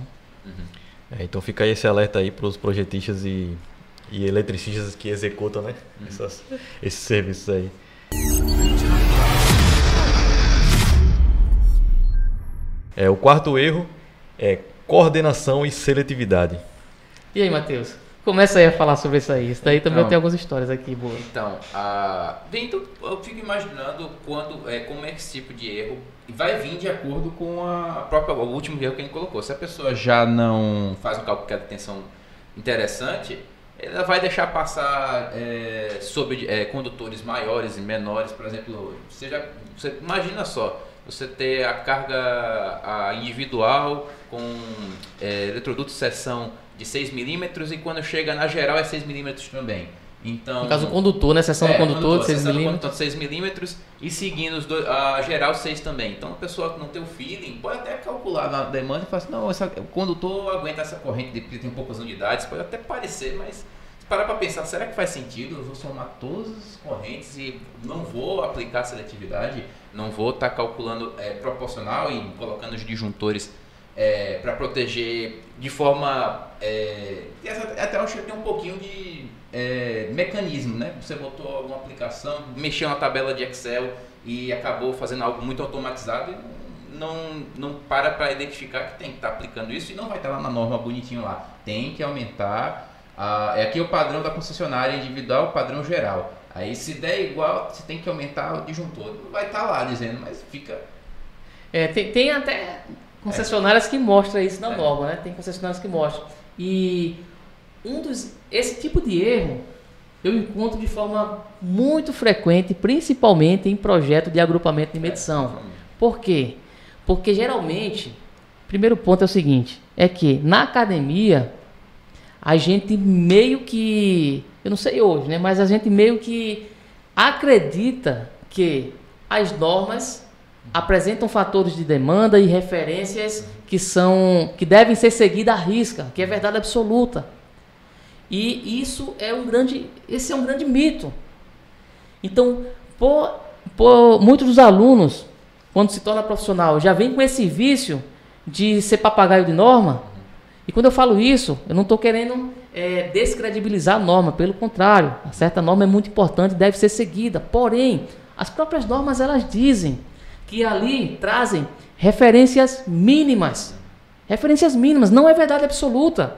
Então fica aí esse alerta aí para os projetistas e eletricistas que executam, né? Esses serviços aí. O quarto erro é coordenação e seletividade. E aí, Matheus? Começa aí a falar sobre isso aí. Isso daí também eu tenho algumas histórias aqui boas. Então, eu fico imaginando como é que esse tipo de erro vai vir de acordo com o último erro que a gente colocou. Se a pessoa já não faz um cálculo de tensão interessante, ela vai deixar passar sobre condutores maiores e menores. Por exemplo, você imagina só, você ter a carga individual com eletroduto de seção de 6 milímetros, e quando chega na geral é 6 milímetros também. Então, no caso do condutor, né? Seção do condutor de 6 milímetros. 6 milímetros e seguindo a geral 6 também. Então a pessoa que não tem o feeling pode até calcular na demanda e falar assim, não, o condutor aguenta essa corrente, tem poucas unidades, pode até parecer, mas se parar para pensar, será que faz sentido? Eu vou somar todas as correntes e não vou aplicar seletividade, não vou estar calculando proporcional e colocando os disjuntores para proteger de forma... até eu acho que tem um pouquinho de mecanismo, né? Você botou alguma aplicação, mexeu na tabela de Excel e acabou fazendo algo muito automatizado e não para identificar que tem que estar aplicando isso, e não vai estar lá na norma bonitinho lá. Tem que aumentar. Aqui é o padrão da concessionária individual, o padrão geral. Aí se der igual, você tem que aumentar o disjuntor. Não vai estar lá dizendo, mas fica... Tem até... concessionárias que mostram isso na norma, né? Tem concessionárias que mostram. E esse tipo de erro eu encontro de forma muito frequente, principalmente em projeto de agrupamento de medição. Por quê? Porque geralmente, primeiro ponto é o seguinte, é que na academia a gente meio que, eu não sei hoje, né? Mas a gente meio que acredita que as normas apresentam fatores de demanda e referências que devem ser seguidas à risca, que é verdade absoluta. E esse é um grande mito. Então, muitos dos alunos, quando se torna profissional, já vem com esse vício de ser papagaio de norma. E quando eu falo isso, eu não estou querendo descredibilizar a norma, pelo contrário, a certa norma é muito importante e deve ser seguida. Porém, as próprias normas, elas dizem que ali trazem referências mínimas. Referências mínimas, não é verdade absoluta.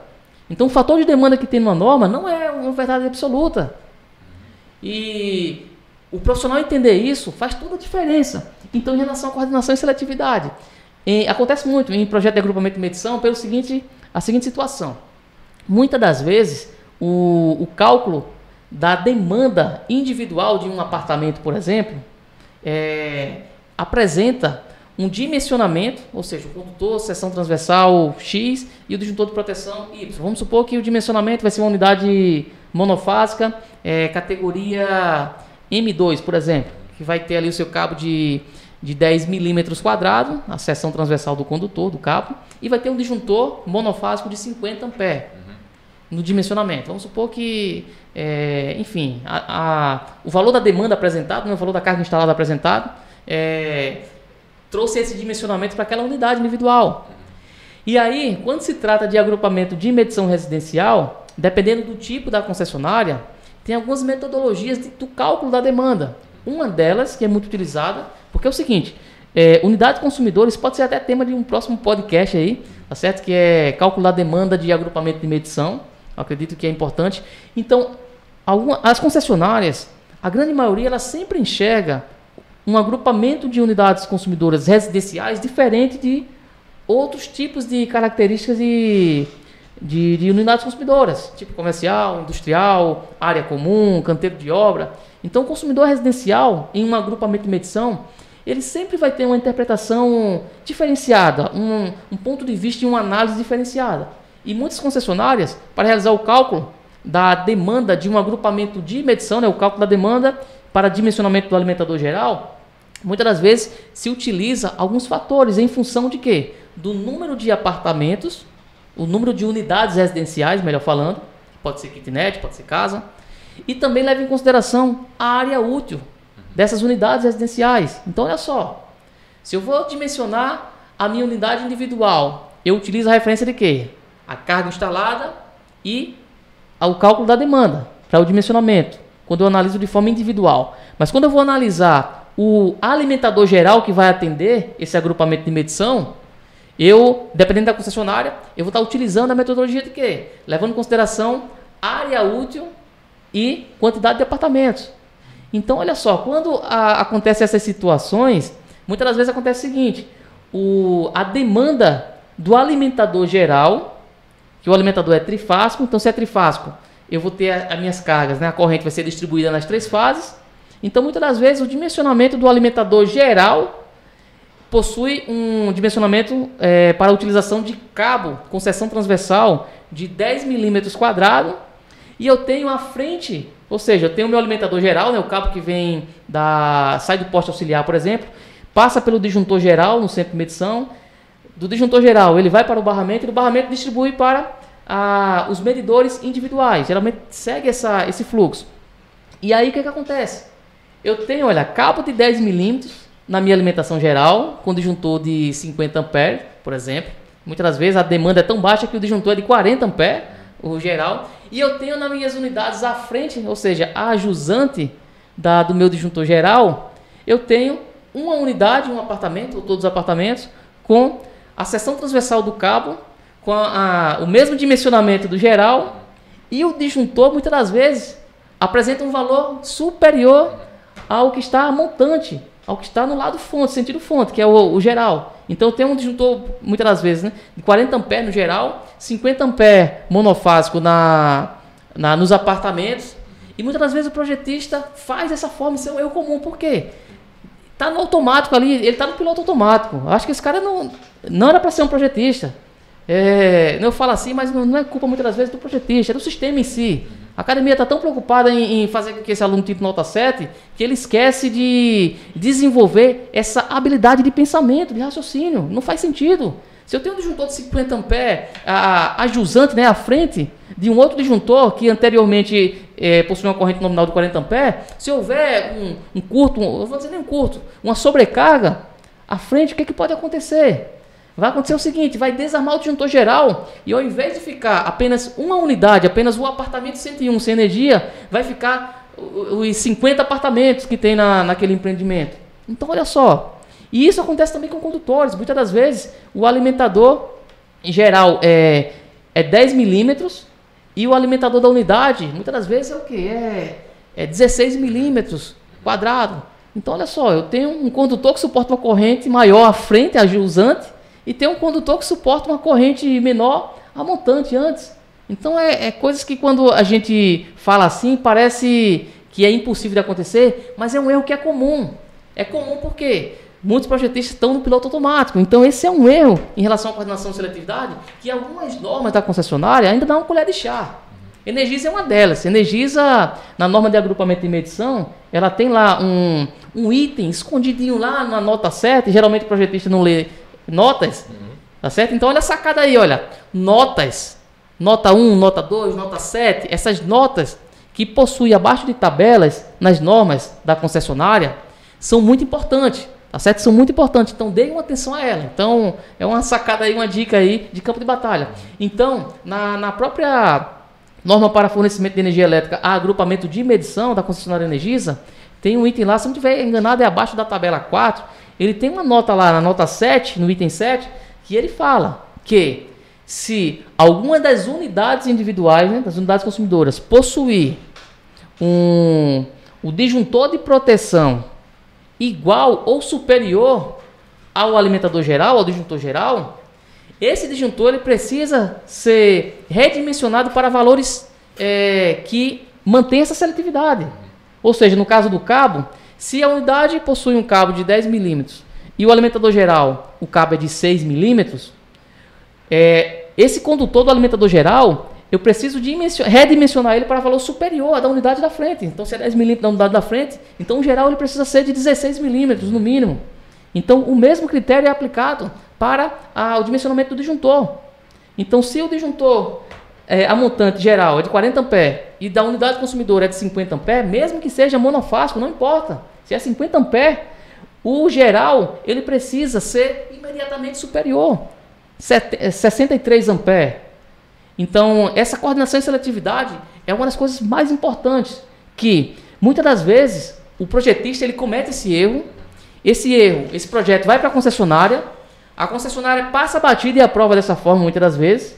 Então o fator de demanda que tem numa norma não é uma verdade absoluta. E o profissional entender isso faz toda a diferença. Então em relação à coordenação e seletividade, Acontece muito em projeto de agrupamento de medição a seguinte situação. Muitas das vezes, o cálculo da demanda individual de um apartamento, por exemplo, apresenta um dimensionamento, ou seja, o condutor, seção transversal X e o disjuntor de proteção Y. Vamos supor que o dimensionamento vai ser uma unidade monofásica, categoria M2, por exemplo, que vai ter ali o seu cabo de 10 milímetros quadrados, a seção transversal do condutor, do cabo, e vai ter um disjuntor monofásico de 50 amperes no dimensionamento. Vamos supor que, enfim, o valor da demanda apresentado, o valor da carga instalada apresentado, trouxe esse dimensionamento para aquela unidade individual. E aí, quando se trata de agrupamento de medição residencial, dependendo do tipo da concessionária, tem algumas metodologias do cálculo da demanda. Uma delas, que é muito utilizada, porque é o seguinte, unidade de consumidores pode ser até tema de um próximo podcast aí, tá certo? Que é cálculo da demanda de agrupamento de medição. Eu acredito que é importante. Então, as concessionárias, a grande maioria, ela sempre enxerga um agrupamento de unidades consumidoras residenciais diferente de outros tipos de características de unidades consumidoras, tipo comercial, industrial, área comum, canteiro de obra. Então, o consumidor residencial, em um agrupamento de medição, ele sempre vai ter uma interpretação diferenciada, um ponto de vista e uma análise diferenciada. E muitas concessionárias, para realizar o cálculo da demanda de um agrupamento de medição, o cálculo da demanda para dimensionamento do alimentador geral, muitas das vezes se utiliza alguns fatores em função de quê? Do número de apartamentos, o número de unidades residenciais, melhor falando, pode ser kitnet, pode ser casa, e também leva em consideração a área útil dessas unidades residenciais. Então, olha só, se eu vou dimensionar a minha unidade individual, eu utilizo a referência de quê? A carga instalada e o cálculo da demanda para o dimensionamento, quando eu analiso de forma individual. Mas quando eu vou analisar o alimentador geral que vai atender esse agrupamento de medição, dependendo da concessionária, eu vou estar utilizando a metodologia de quê? Levando em consideração área útil e quantidade de apartamentos. Então, olha só, quando acontecem essas situações, muitas das vezes acontece o seguinte, a demanda do alimentador geral, que o alimentador é trifásico, então se é trifásico, eu vou ter as minhas cargas, a corrente vai ser distribuída nas 3 fases, então muitas das vezes o dimensionamento do alimentador geral possui um dimensionamento para a utilização de cabo com seção transversal de 10 milímetros quadrados, e eu tenho à frente, ou seja, eu tenho o meu alimentador geral, o cabo que vem sai do poste auxiliar, por exemplo, passa pelo disjuntor geral no centro de medição, do disjuntor geral ele vai para o barramento, e do barramento distribui para os medidores individuais, geralmente segue esse fluxo. E aí o que acontece? Eu tenho, cabo de 10 milímetros na minha alimentação geral, com disjuntor de 50 amperes, por exemplo. Muitas das vezes a demanda é tão baixa que o disjuntor é de 40 amperes, o geral. E eu tenho nas minhas unidades à frente, ou seja, a jusante do meu disjuntor geral, eu tenho uma unidade, um apartamento, ou todos os apartamentos, com a seção transversal do cabo, com o mesmo dimensionamento do geral, e o disjuntor, muitas das vezes, apresenta um valor superior ao que está montante, ao que está no lado fonte, sentido fonte, que é o geral. Então eu tenho um disjuntor, muitas das vezes, de 40 amperes no geral, 50 amperes monofásico nos apartamentos, e muitas das vezes o projetista faz dessa forma, isso é um erro comum. Por quê? Está no automático ali, ele está no piloto automático. Eu acho que esse cara não era para ser um projetista. Eu falo assim, mas não é culpa muitas das vezes do projetista, é do sistema em si. A academia está tão preocupada em fazer com que esse aluno tire nota 7 que ele esquece de desenvolver essa habilidade de pensamento, de raciocínio. Não faz sentido. Se eu tenho um disjuntor de 50 amperes, a jusante, à frente de um outro disjuntor que anteriormente possui uma corrente nominal de 40 amperes, se houver um curto, eu vou dizer nem um curto, uma sobrecarga, à frente, o que pode acontecer? Vai acontecer o seguinte, vai desarmar o disjuntor geral e ao invés de ficar apenas uma unidade, apenas o apartamento 101 sem energia, vai ficar os 50 apartamentos que tem naquele empreendimento. Então, olha só. E isso acontece também com condutores. Muitas das vezes, o alimentador, em geral, é 10 milímetros e o alimentador da unidade, muitas das vezes, é o quê? É 16 milímetros quadrado. Então, olha só, eu tenho um condutor que suporta uma corrente maior à frente, a jusante, e tem um condutor que suporta uma corrente menor a montante antes. Então é coisas que quando a gente fala assim, parece que é impossível de acontecer, mas é um erro que é comum. É comum porque muitos projetistas estão no piloto automático. Então esse é um erro em relação à coordenação de seletividade, que algumas normas da concessionária ainda dão uma colher de chá. Energisa é uma delas. Energisa, na norma de agrupamento e medição, ela tem lá um item escondidinho lá na nota 7, geralmente o projetista não lê notas, tá certo? Então olha a sacada aí, olha, notas, nota 1, nota 2, nota 7, essas notas que possuem abaixo de tabelas nas normas da concessionária são muito importantes, tá certo? São muito importantes, então deem uma atenção a ela. Então é uma sacada aí, uma dica aí de campo de batalha. Então, na própria norma para fornecimento de energia elétrica a agrupamento de medição da concessionária Energisa, tem um item lá, se não estiver enganado, é abaixo da tabela 4, ele tem uma nota lá, na nota 7, no item 7, que ele fala que se alguma das unidades individuais, né, das unidades consumidoras, possuir o disjuntor de proteção igual ou superior ao alimentador geral, ao disjuntor geral, esse disjuntor ele precisa ser redimensionado para valores que mantenham essa seletividade. Ou seja, no caso do cabo, se a unidade possui um cabo de 10 milímetros e o alimentador geral, o cabo é de 6 milímetros, esse condutor do alimentador geral, eu preciso redimensionar ele para valor superior à da unidade da frente. Então, se é 10 milímetros da unidade da frente, então o geral ele precisa ser de 16 milímetros no mínimo. Então, o mesmo critério é aplicado para o dimensionamento do disjuntor. Então, se o disjuntor, a montante geral é de 40 amperes e da unidade consumidora é de 50 amperes, mesmo que seja monofásico, não importa. Se é 50 amperes, o geral ele precisa ser imediatamente superior, 63 amperes. Então, essa coordenação e seletividade é uma das coisas mais importantes, que muitas das vezes o projetista ele comete esse erro, esse projeto vai para a concessionária passa a batida e aprova dessa forma muitas das vezes,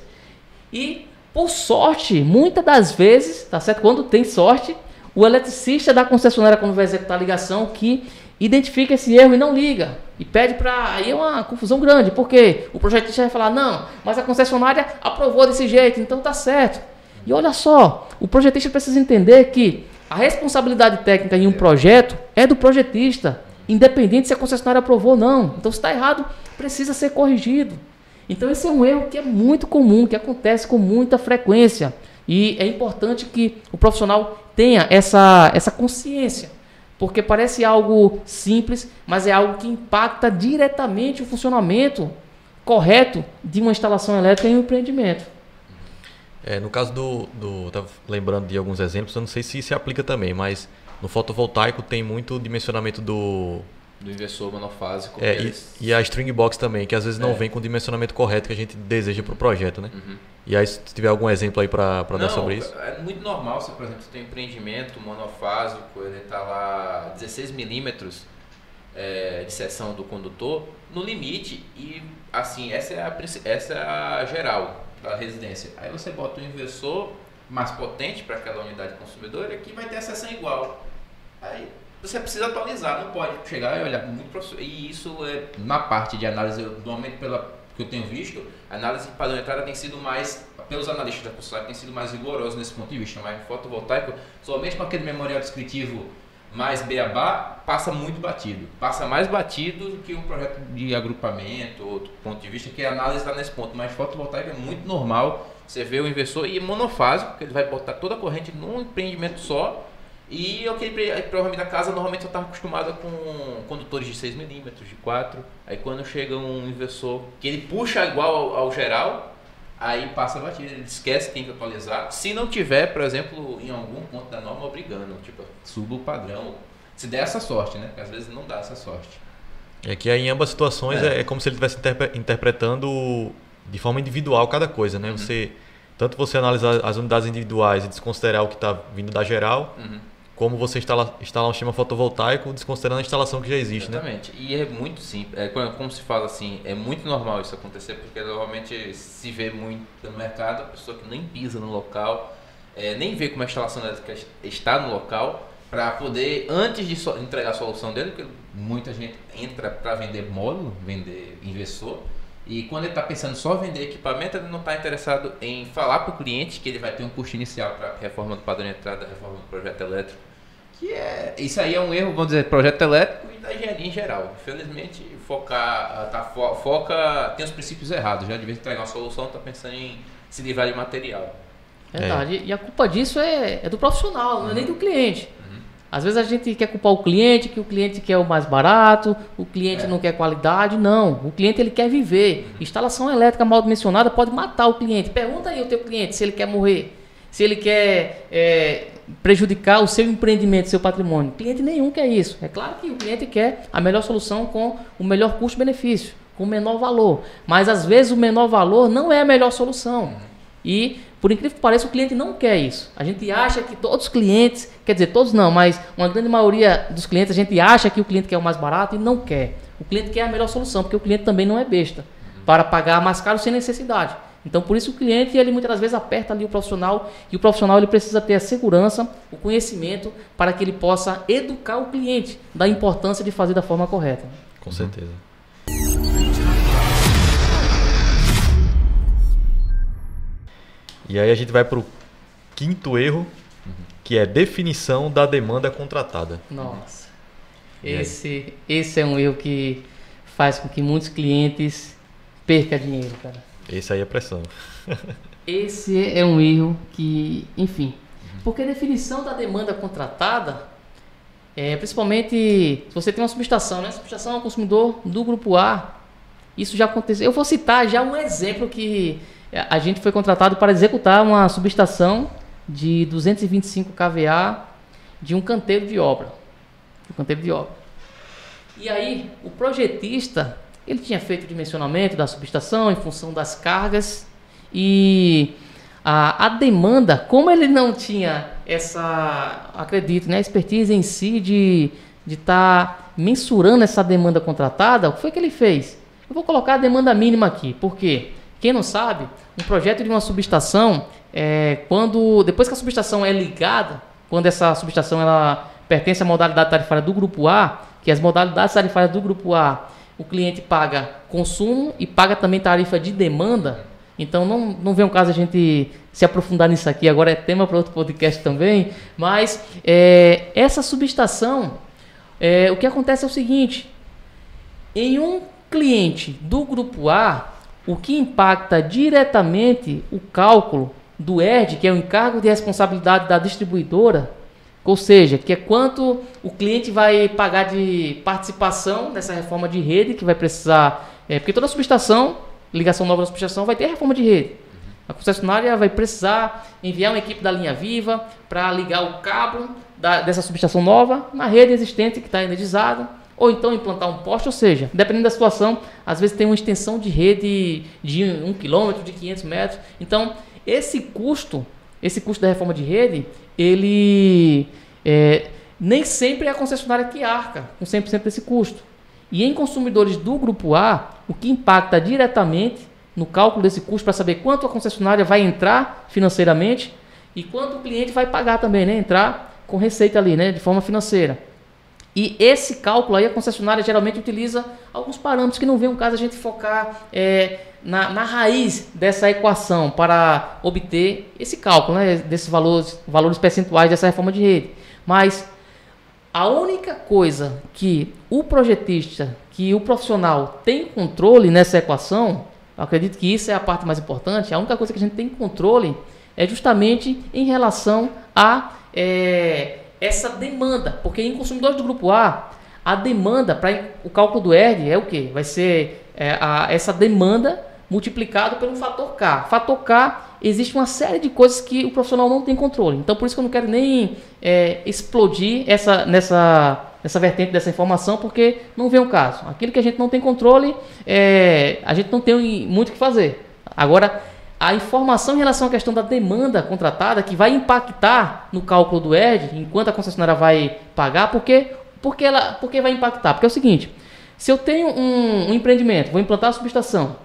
e por sorte, muitas das vezes, tá certo? Quando tem sorte, o eletricista da concessionária, quando vai executar a ligação, que identifica esse erro e não liga, e pede para... Aí é uma confusão grande, porque o projetista vai falar, não, mas a concessionária aprovou desse jeito, então tá certo. E olha só, o projetista precisa entender que a responsabilidade técnica em um projeto é do projetista, independente se a concessionária aprovou ou não. Então, se está errado, precisa ser corrigido. Então, esse é um erro que é muito comum, que acontece com muita frequência. E é importante que o profissional tenha essa consciência, porque parece algo simples, mas é algo que impacta diretamente o funcionamento correto de uma instalação elétrica em um empreendimento. No caso estava lembrando de alguns exemplos, eu não sei se se aplica também, mas no fotovoltaico tem muito dimensionamento do inversor monofásico. E a string box também, que às vezes não vem com o dimensionamento correto que a gente deseja para o projeto, né? Uhum. E aí, se tiver algum exemplo aí para dar sobre isso. É muito normal, se por exemplo, você tem um empreendimento monofásico, ele está lá 16 milímetros de seção do condutor, no limite, e assim, essa é a geral da residência. Aí você bota um inversor mais potente para aquela unidade consumidora que vai ter a seção igual. Aí você precisa atualizar, não pode chegar e olhar muito professor. E isso é na parte de análise, normalmente que eu tenho visto, a análise de padrão de entrada tem sido mais, pelos analistas da concessionária, tem sido mais rigorosa nesse ponto de vista, mas no fotovoltaico, somente com aquele memorial descritivo mais beabá, passa muito batido. Passa mais batido do que um projeto de agrupamento, outro ponto de vista, que a análise está nesse ponto. Mas fotovoltaico é muito normal, você vê o inversor e monofásico, que ele vai botar toda a corrente num empreendimento só. E provavelmente a casa normalmente eu estava acostumada com condutores de 6 milímetros, de 4. Aí quando chega um inversor que ele puxa igual ao geral, aí passa a batida, ele esquece que tem que atualizar. Se não tiver, por exemplo, em algum ponto da norma obrigando, tipo, suba o padrão. Se der essa sorte, né? Porque às vezes não dá essa sorte. É que aí em ambas situações é como se ele estivesse interpretando de forma individual cada coisa, né? Uhum. Tanto você analisar as unidades individuais e desconsiderar o que está vindo da geral, como você instalar um sistema fotovoltaico desconsiderando a instalação que já existe. Exatamente. Né? E é muito simples. Como se fala assim, é muito normal isso acontecer, porque normalmente se vê muito no mercado, a pessoa que nem pisa no local, nem vê como a instalação elétrica está no local, para poder, antes de entregar a solução dele, porque muita gente entra para vender módulo, vender inversor, E quando ele está pensando só vender equipamento, ele não está interessado em falar para o cliente que ele vai ter um custo inicial para a reforma do padrão de entrada, reforma do projeto elétrico. Isso aí é um erro, vamos dizer, projeto elétrico e da engenharia em geral. Infelizmente, tem os princípios errados. Já de vez em entregar uma solução, está pensando em se livrar de material. Verdade. E a culpa disso é do profissional, não é nem do cliente. Às vezes a gente quer culpar o cliente, que o cliente quer o mais barato, o cliente não quer qualidade. Não, o cliente ele quer viver. Instalação elétrica mal dimensionada pode matar o cliente. Pergunta aí ao teu cliente se ele quer morrer, se ele quer prejudicar o seu empreendimento, seu patrimônio. Cliente nenhum quer isso. É claro que o cliente quer a melhor solução com o melhor custo-benefício, com o menor valor. Mas às vezes o menor valor não é a melhor solução. E, por incrível que pareça, o cliente não quer isso. A gente acha que todos os clientes, quer dizer, todos não, mas uma grande maioria dos clientes, a gente acha que o cliente quer o mais barato e não quer. O cliente quer a melhor solução, porque o cliente também não é besta para pagar mais caro sem necessidade. Então, por isso o cliente, ele muitas das vezes aperta ali o profissional, e o profissional ele precisa ter a segurança, o conhecimento, para que ele possa educar o cliente da importância de fazer da forma correta. Com certeza. E aí a gente vai para o quinto erro, que é definição da demanda contratada. Nossa, esse é um erro que faz com que muitos clientes percam dinheiro, cara. Esse aí é pressão. Esse é um erro que, enfim, porque a definição da demanda contratada, principalmente se você tem uma subestação, né? Subestação é um consumidor do grupo A, isso já aconteceu. Eu vou citar já um exemplo que a gente foi contratado para executar uma subestação de 225 kVA de um canteiro de obra. E aí, o projetista, ele tinha feito o dimensionamento da subestação em função das cargas e a demanda, como ele não tinha acredito, né, expertise em si de estar mensurando essa demanda contratada, o que foi que ele fez? Eu vou colocar a demanda mínima aqui, porque quem não sabe, um projeto de uma subestação, depois que a subestação é ligada, quando essa subestação ela pertence à modalidade tarifária do grupo A, que as modalidades tarifárias do grupo A, o cliente paga consumo e paga também tarifa de demanda. Então não vem um caso a gente se aprofundar nisso aqui, agora é tema para outro podcast também, mas essa subestação, o que acontece é o seguinte: em um cliente do grupo A, o que impacta diretamente o cálculo do ERD, que é o encargo de responsabilidade da distribuidora, ou seja, que é quanto o cliente vai pagar de participação nessa reforma de rede, que vai precisar, porque toda subestação, ligação nova da subestação, vai ter reforma de rede. A concessionária vai precisar enviar uma equipe da linha viva para ligar o cabo dessa subestação nova na rede existente que está energizada, ou então implantar um poste, ou seja, dependendo da situação, às vezes tem uma extensão de rede de 1 km, de 500 metros. Então, esse custo da reforma de rede, ele nem sempre é a concessionária que arca com 100% desse custo. E em consumidores do grupo A, o que impacta diretamente no cálculo desse custo para saber quanto a concessionária vai entrar financeiramente e quanto o cliente vai pagar também, né? Entrar com receita ali, né? De forma financeira. E esse cálculo aí a concessionária geralmente utiliza alguns parâmetros que não vem o caso a gente focar na raiz dessa equação para obter esse cálculo, né? Desses valores percentuais dessa reforma de rede. Mas a única coisa que o projetista, que o profissional tem controle nessa equação, eu acredito que isso é a parte mais importante, a única coisa que a gente tem controle é justamente em relação a essa demanda, porque em consumidores do grupo A, a demanda para o cálculo do ERD é o quê? Vai ser essa demanda multiplicado pelo fator K. Fator K, existe uma série de coisas que o profissional não tem controle. Então, por isso que eu não quero nem explodir nessa vertente dessa informação, porque não vem o caso. Aquilo que a gente não tem controle, a gente não tem muito o que fazer. Agora, a informação em relação à questão da demanda contratada, que vai impactar no cálculo do ERD, enquanto a concessionária vai pagar, por que vai impactar? Porque é o seguinte: se eu tenho um empreendimento, vou implantar a subestação,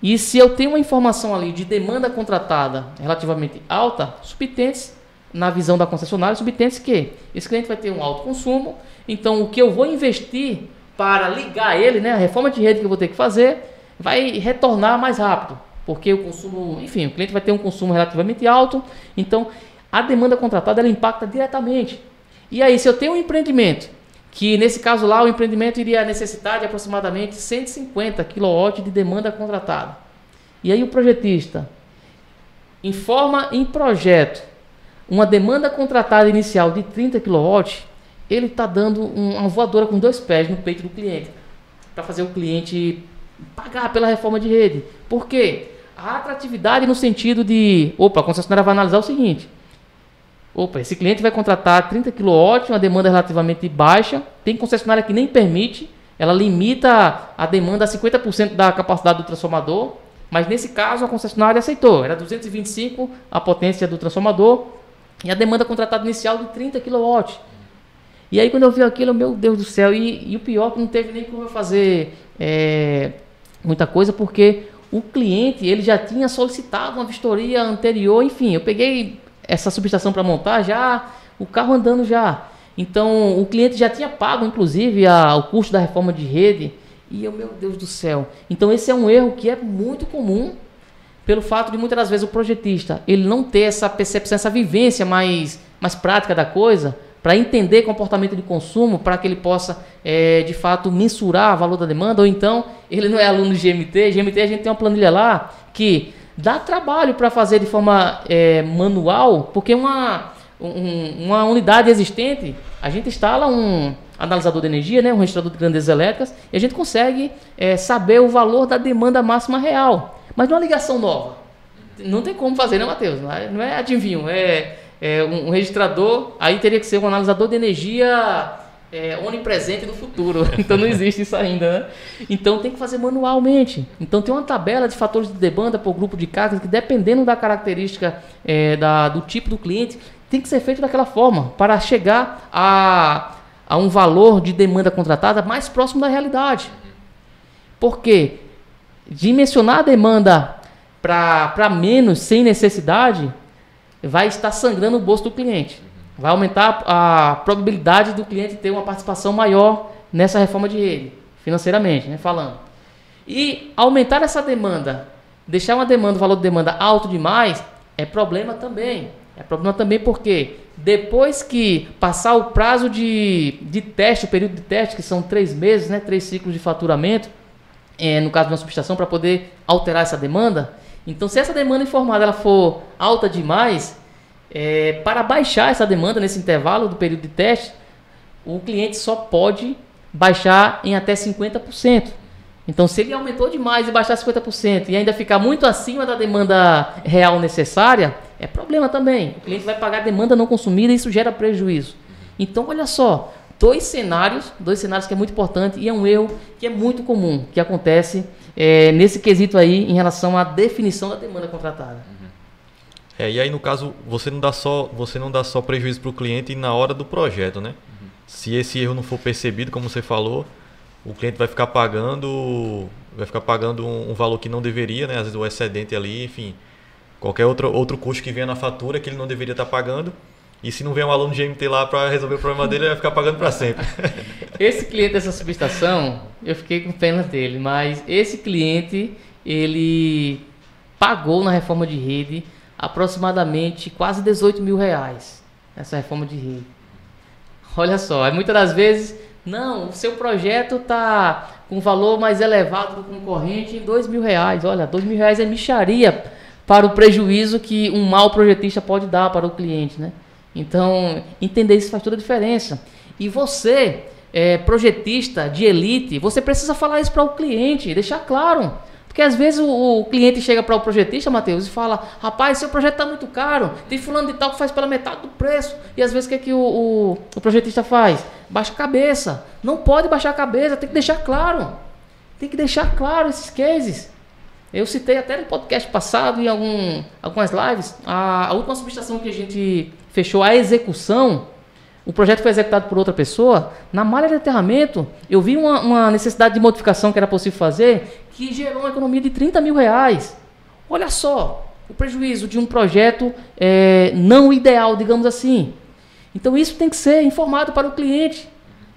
e se eu tenho uma informação ali de demanda contratada relativamente alta, subtende-se, na visão da concessionária, subtende-se que esse cliente vai ter um alto consumo, então o que eu vou investir para ligar ele, né, a reforma de rede que eu vou ter que fazer, vai retornar mais rápido, porque o consumo, enfim, o cliente vai ter um consumo relativamente alto, então a demanda contratada ela impacta diretamente. E aí, se eu tenho um empreendimento, que nesse caso lá o empreendimento iria necessitar de aproximadamente 150 kW de demanda contratada. E aí o projetista informa em projeto uma demanda contratada inicial de 30 kW, ele está dando uma voadora com 2 pés no peito do cliente, para fazer o cliente pagar pela reforma de rede. Por quê? A atratividade no sentido de, a concessionária vai analisar o seguinte, esse cliente vai contratar 30 kW, uma demanda relativamente baixa, tem concessionária que nem permite, ela limita a demanda a 50% da capacidade do transformador, mas nesse caso a concessionária aceitou, era 225 a potência do transformador e a demanda contratada inicial de 30 kW. E aí quando eu vi aquilo, meu Deus do céu, e o pior que não teve nem como eu fazer muita coisa, porque o cliente ele já tinha solicitado uma vistoria anterior, enfim, eu peguei essa subestação para montar já, o carro andando já. Então o cliente já tinha pago inclusive o custo da reforma de rede. E meu Deus do céu. Então esse é um erro que é muito comum, pelo fato de muitas das vezes o projetista ele não ter essa percepção, essa vivência mais prática da coisa, para entender comportamento de consumo, para que ele possa de fato mensurar o valor da demanda, ou então ele não é aluno de GMT. GMT a gente tem uma planilha lá que dá trabalho para fazer de forma manual, porque uma unidade existente, a gente instala um analisador de energia, né, um registrador de grandezas elétricas, e a gente consegue saber o valor da demanda máxima real. Mas numa ligação nova, não tem como fazer, né, Matheus? Não é adivinho, um registrador, aí teria que ser um analisador de energia onipresente no futuro. Então não existe isso ainda, né? Então tem que fazer manualmente. Então tem uma tabela de fatores de demanda por grupo de cargas que, dependendo da característica do tipo do cliente, tem que ser feito daquela forma para chegar a um valor de demanda contratada mais próximo da realidade. Porque dimensionar a demanda para menos, sem necessidade, vai estar sangrando o bolso do cliente. Vai aumentar a probabilidade do cliente ter uma participação maior nessa reforma de rede, financeiramente, né, falando. E aumentar essa demanda, deixar o valor de demanda alto demais, é problema também. É problema também porque depois que passar o prazo de teste, o período de teste, que são 3 meses, né, 3 ciclos de faturamento, no caso de uma subestação, para poder alterar essa demanda. Então, se essa demanda informada ela for alta demais, para baixar essa demanda nesse intervalo do período de teste, o cliente só pode baixar em até 50%. Então, se ele aumentou demais e baixar 50% e ainda ficar muito acima da demanda real necessária, é problema também. O cliente vai pagar a demanda não consumida e isso gera prejuízo. Então, olha só, dois cenários que é muito importante e é um erro que é muito comum, que acontece nesse quesito aí em relação à definição da demanda contratada. E aí no caso você não dá só prejuízo para o cliente na hora do projeto, né? Se esse erro não for percebido, como você falou, o cliente vai ficar pagando um valor que não deveria, né? Às vezes o excedente ali, enfim, qualquer outro custo que venha na fatura que ele não deveria estar pagando. E se não vier um aluno de GMT lá para resolver o problema dele, ele vai ficar pagando para sempre. Esse cliente dessa subestação, eu fiquei com pena dele, mas esse cliente, ele pagou na reforma de rede aproximadamente quase 18 mil reais, essa reforma de rede. Olha só, muitas das vezes, não, o seu projeto está com valor mais elevado do concorrente em 2 mil reais. Olha, 2 mil reais é mixaria para o prejuízo que um mau projetista pode dar para o cliente, né? Então, entender isso faz toda a diferença. E você, projetista de elite, você precisa falar isso para o cliente, deixar claro. Porque às vezes o cliente chega para o projetista, Matheus, e fala: rapaz, seu projeto está muito caro, tem fulano de tal que faz pela metade do preço. E às vezes o que o projetista faz? Baixa a cabeça. Não pode baixar a cabeça, tem que deixar claro. Tem que deixar claro esses cases. Eu citei até no podcast passado, em algumas lives, a última subestação que a gente fechou a execução, o projeto foi executado por outra pessoa. Na malha de aterramento, eu vi uma necessidade de modificação que era possível fazer, que gerou uma economia de 30 mil reais. Olha só, o prejuízo de um projeto não ideal, digamos assim. Então isso tem que ser informado para o cliente,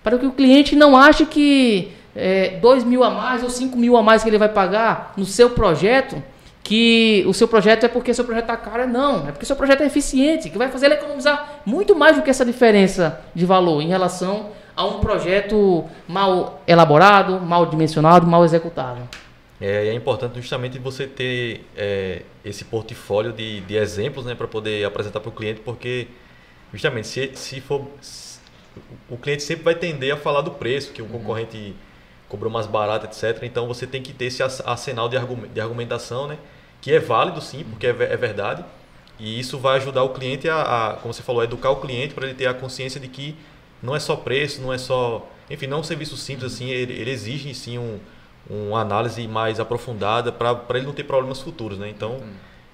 para que o cliente não ache que 2.000 a mais ou 5.000 a mais que ele vai pagar no seu projeto, que o seu projeto é porque seu projeto está caro. Não, é porque seu projeto é eficiente, que vai fazer ele economizar muito mais do que essa diferença de valor em relação a um projeto mal elaborado, mal dimensionado, mal executado. É importante justamente você ter esse portfólio de exemplos, né, para poder apresentar para o cliente, porque justamente se o cliente sempre vai tender a falar do preço, que o concorrente cobrou mais barato, etc. Então você tem que ter esse arsenal de argumentação, né, que é válido sim, porque é verdade, e isso vai ajudar o cliente como você falou, a educar o cliente para ele ter a consciência de que não é só preço, não é só... Enfim, não é um serviço simples assim, ele exige sim uma análise mais aprofundada para ele não ter problemas futuros, né? Então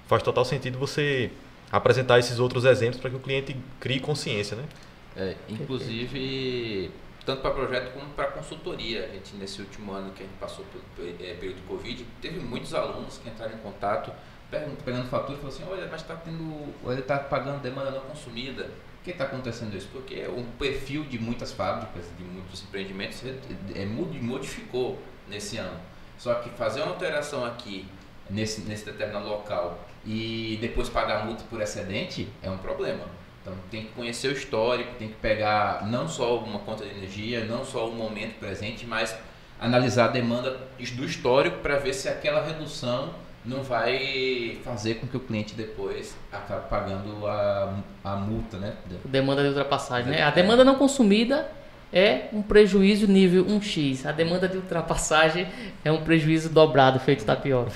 faz total sentido você apresentar esses outros exemplos para que o cliente crie consciência, né? Inclusive, tanto para projeto como para consultoria. A gente, nesse último ano que a gente passou pelo período de Covid, teve muitos alunos que entraram em contato pegando fatura e falaram assim, olha, mas ele está pagando demanda não consumida. Por que está acontecendo isso? Porque o perfil de muitas fábricas, de muitos empreendimentos, modificou nesse ano. Só que fazer uma alteração aqui, nesse determinado local, e depois pagar multa por excedente, é um problema. Então tem que conhecer o histórico, tem que pegar não só uma conta de energia, não só o momento presente, mas analisar a demanda do histórico para ver se aquela redução não vai fazer com que o cliente depois acabe pagando a multa, né? Demanda de ultrapassagem, né? A demanda não consumida é um prejuízo nível 1x. A demanda de ultrapassagem é um prejuízo dobrado, feito tapioca.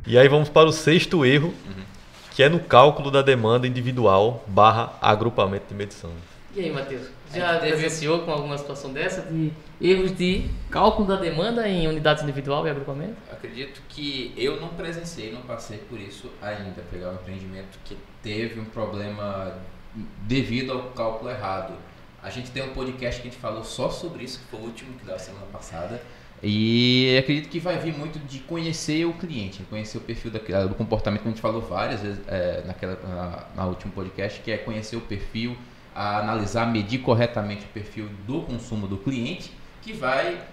E aí vamos para o 6º erro, que é no cálculo da demanda individual / agrupamento de medição. E aí, Matheus? Já presenciou com alguma situação dessa de erros de cálculo da demanda em unidades individual e agrupamento? Acredito que eu não presenciei, não passei por isso ainda. Pegar um empreendimento que teve um problema devido ao cálculo errado. A gente tem um podcast que a gente falou só sobre isso, que foi o último que da semana passada. E acredito que vai vir muito de conhecer o cliente, conhecer o perfil do comportamento, que a gente falou várias vezes na último podcast, que é conhecer o perfil, analisar, medir corretamente o perfil do consumo do cliente,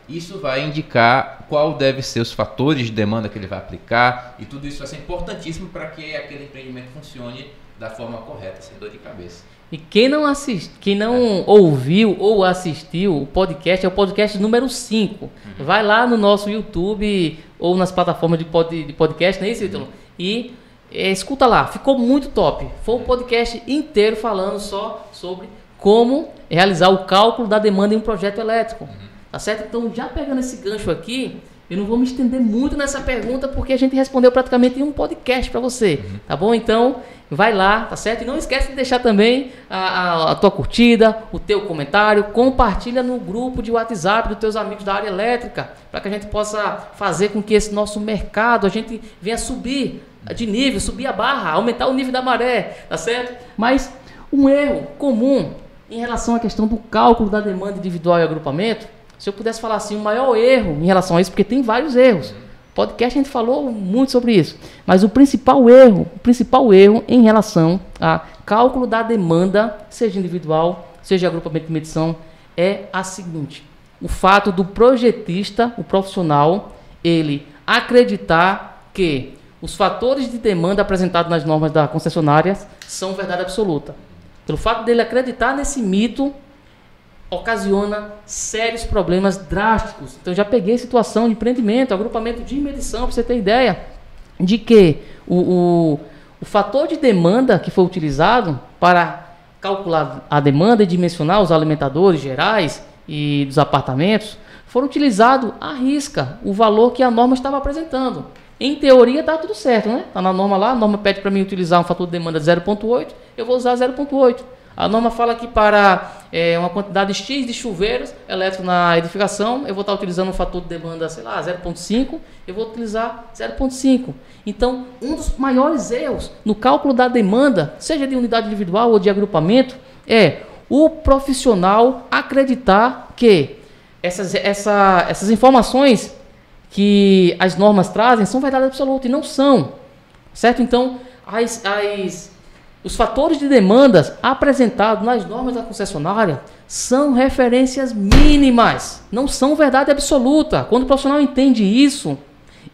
isso vai indicar qual deve ser os fatores de demanda que ele vai aplicar, e tudo isso vai ser importantíssimo para que aquele empreendimento funcione da forma correta, sem dor de cabeça. E quem não ouviu ou assistiu o podcast, é o podcast número 5. Vai lá no nosso YouTube ou nas plataformas de podcast, não é isso, Ítalo? E escuta lá, ficou muito top. Foi um podcast inteiro falando só sobre como realizar o cálculo da demanda em um projeto elétrico. Tá certo? Então, já pegando esse gancho aqui, eu não vou me estender muito nessa pergunta, porque a gente respondeu praticamente em um podcast para você, tá bom? Então, vai lá, tá certo? E não esquece de deixar também a tua curtida, o teu comentário, compartilha no grupo de WhatsApp dos teus amigos da área elétrica, para que a gente possa fazer com que esse nosso mercado, a gente venha subir de nível, subir a barra, aumentar o nível da maré, tá certo? Mas um erro comum em relação à questão do cálculo da demanda individual e agrupamento, se eu pudesse falar assim, o maior erro em relação a isso, porque tem vários erros. Podcast a gente falou muito sobre isso. Mas o principal erro em relação a cálculo da demanda, seja individual, seja agrupamento de medição, é a seguinte: o fato do projetista, o profissional, ele acreditar que os fatores de demanda apresentados nas normas da concessionária são verdade absoluta. Pelo fato dele acreditar nesse mito, ocasiona sérios problemas drásticos. Então, já peguei situação de empreendimento, agrupamento de medição, para você ter ideia de que o fator de demanda que foi utilizado para calcular a demanda e dimensionar os alimentadores gerais e dos apartamentos foram utilizados à risca o valor que a norma estava apresentando. Em teoria está tudo certo, né? Está na norma lá, a norma pede para mim utilizar um fator de demanda de 0,8, eu vou usar 0,8. A norma fala que para uma quantidade X de chuveiros elétricos na edificação, eu vou estar utilizando um fator de demanda, sei lá, 0,5, eu vou utilizar 0,5. Então, um dos maiores erros no cálculo da demanda, seja de unidade individual ou de agrupamento, é o profissional acreditar que essas informações que as normas trazem são verdade absoluta, e não são, certo? Então, Os fatores de demandas apresentados nas normas da concessionária são referências mínimas, não são verdade absoluta. Quando o profissional entende isso,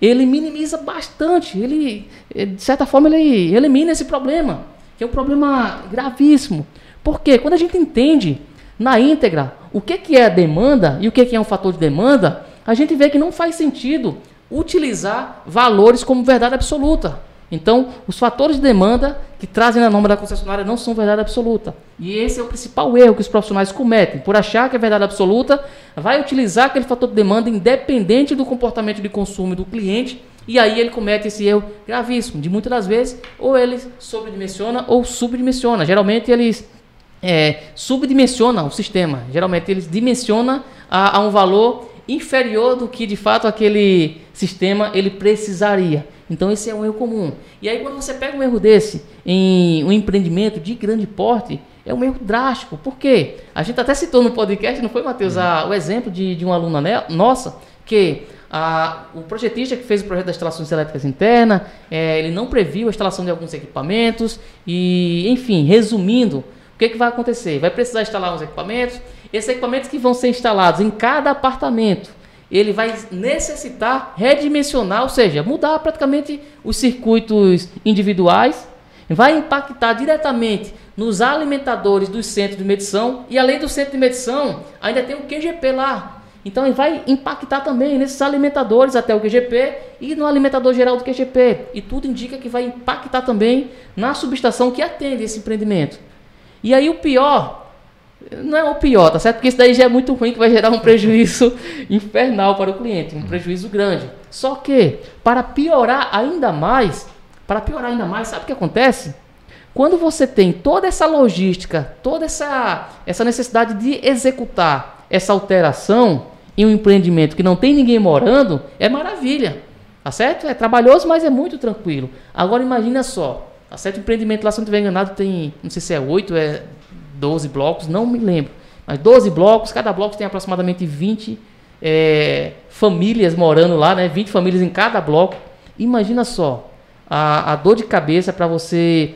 ele minimiza bastante, ele, de certa forma, ele elimina esse problema, que é um problema gravíssimo. Porque quando a gente entende na íntegra o que é a demanda e o que é um fator de demanda, a gente vê que não faz sentido utilizar valores como verdade absoluta. Então, os fatores de demanda que trazem na norma da concessionária não são verdade absoluta. E esse é o principal erro que os profissionais cometem. Por achar que é verdade absoluta, vai utilizar aquele fator de demanda independente do comportamento de consumo do cliente, e aí ele comete esse erro gravíssimo. De muitas das vezes, ou ele sobredimensiona ou subdimensiona. Geralmente, eles subdimensionam o sistema. Geralmente, eles dimensionam a um valor inferior do que, de fato, aquele sistema ele precisaria. Então, esse é um erro comum. E aí, quando você pega um erro desse em um empreendimento de grande porte, é um erro drástico. Por quê? A gente até citou no podcast, não foi, Matheus, o exemplo de uma aluna nossa, que o projetista que fez o projeto das instalações elétricas internas, ele não previu a instalação de alguns equipamentos e, enfim, resumindo, o que vai acontecer? Vai precisar instalar uns equipamentos. Esses equipamentos que vão ser instalados em cada apartamento, ele vai necessitar redimensionar, ou seja, mudar praticamente os circuitos individuais, vai impactar diretamente nos alimentadores dos centros de medição, e além do centro de medição, ainda tem o QGP lá. Então, ele vai impactar também nesses alimentadores até o QGP e no alimentador geral do QGP. E tudo indica que vai impactar também na subestação que atende esse empreendimento. E aí o pior... Não é o pior, tá certo? Porque isso daí já é muito ruim, que vai gerar um prejuízo infernal para o cliente, um prejuízo grande. Só que, para piorar ainda mais, sabe o que acontece? Quando você tem toda essa logística, toda essa necessidade de executar essa alteração em um empreendimento que não tem ninguém morando, é maravilha, tá certo? É trabalhoso, mas é muito tranquilo. Agora imagina só, tá certo? O empreendimento lá, se não estiver enganado, tem, não sei se é 8, 12 blocos, não me lembro. Mas 12 blocos, cada bloco tem aproximadamente 20 famílias morando lá, né? 20 famílias em cada bloco. Imagina só a dor de cabeça para você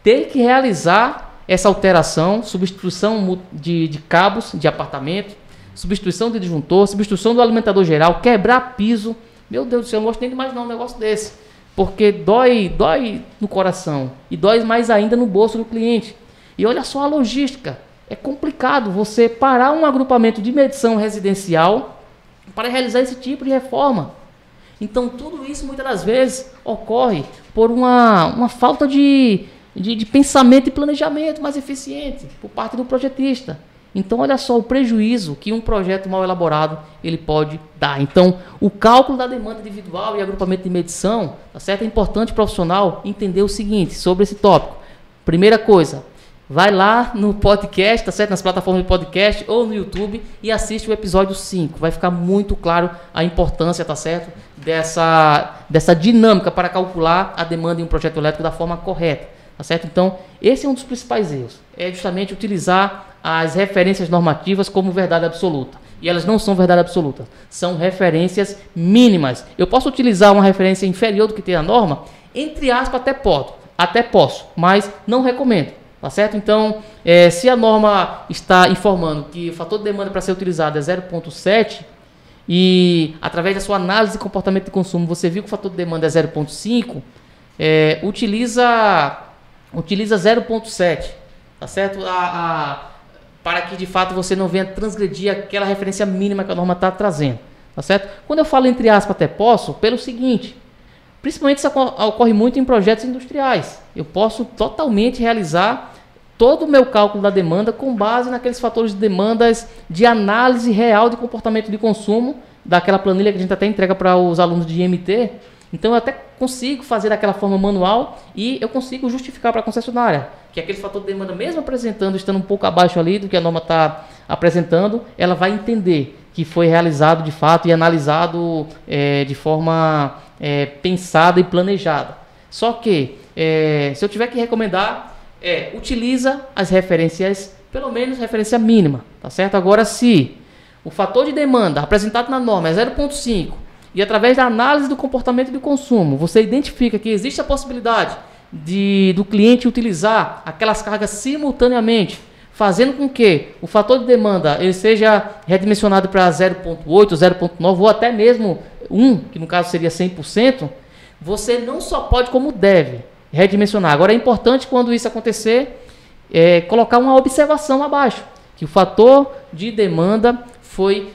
ter que realizar essa alteração, substituição de cabos de apartamento, substituição de disjuntor, substituição do alimentador geral, quebrar piso. Meu Deus do céu, eu não gosto nem de imaginar um negócio desse. Porque dói no coração e dói mais ainda no bolso do cliente. E olha só a logística, é complicado você parar um agrupamento de medição residencial para realizar esse tipo de reforma. Então tudo isso muitas das vezes ocorre por uma falta de pensamento e planejamento mais eficiente por parte do projetista. Então olha só o prejuízo que um projeto mal elaborado ele pode dar. Então o cálculo da demanda individual e agrupamento de medição, tá certo? É importante o profissional entender o seguinte sobre esse tópico. Primeira coisa, vai lá no podcast, tá certo? Nas plataformas de podcast ou no YouTube e assiste o episódio 5. Vai ficar muito claro a importância, tá certo? Dessa dinâmica para calcular a demanda em um projeto elétrico da forma correta, tá certo? Então, esse é um dos principais erros. É justamente utilizar as referências normativas como verdade absoluta. E elas não são verdade absoluta. São referências mínimas. Eu posso utilizar uma referência inferior do que tem a norma? Entre aspas, até posso, mas não recomendo. Tá certo? Então, se a norma está informando que o fator de demanda para ser utilizado é 0,7 e através da sua análise de comportamento de consumo você viu que o fator de demanda é 0,5, utiliza 0,7, tá certo? Para que de fato você não venha transgredir aquela referência mínima que a norma está trazendo, tá certo? Quando eu falo entre aspas até posso, pelo seguinte, principalmente isso ocorre muito em projetos industriais. Eu posso totalmente realizar todo o meu cálculo da demanda com base naqueles fatores de demandas de análise real de comportamento de consumo, daquela planilha que a gente até entrega para os alunos de IMT. Então eu até consigo fazer daquela forma manual e eu consigo justificar para a concessionária que aquele fator de demanda, mesmo apresentando, estando um pouco abaixo ali do que a norma está apresentando, ela vai entender que foi realizado de fato e analisado de forma pensada e planejada. Só que, se eu tiver que recomendar, utiliza as referências, pelo menos referência mínima, tá certo? Agora, se o fator de demanda apresentado na norma é 0,5 e através da análise do comportamento de consumo, você identifica que existe a possibilidade do cliente utilizar aquelas cargas simultaneamente, fazendo com que o fator de demanda ele seja redimensionado para 0,8, 0,9 ou até mesmo 1, que no caso seria 100%, você não só pode como deve redimensionar. Agora é importante quando isso acontecer, colocar uma observação abaixo, que o fator de demanda foi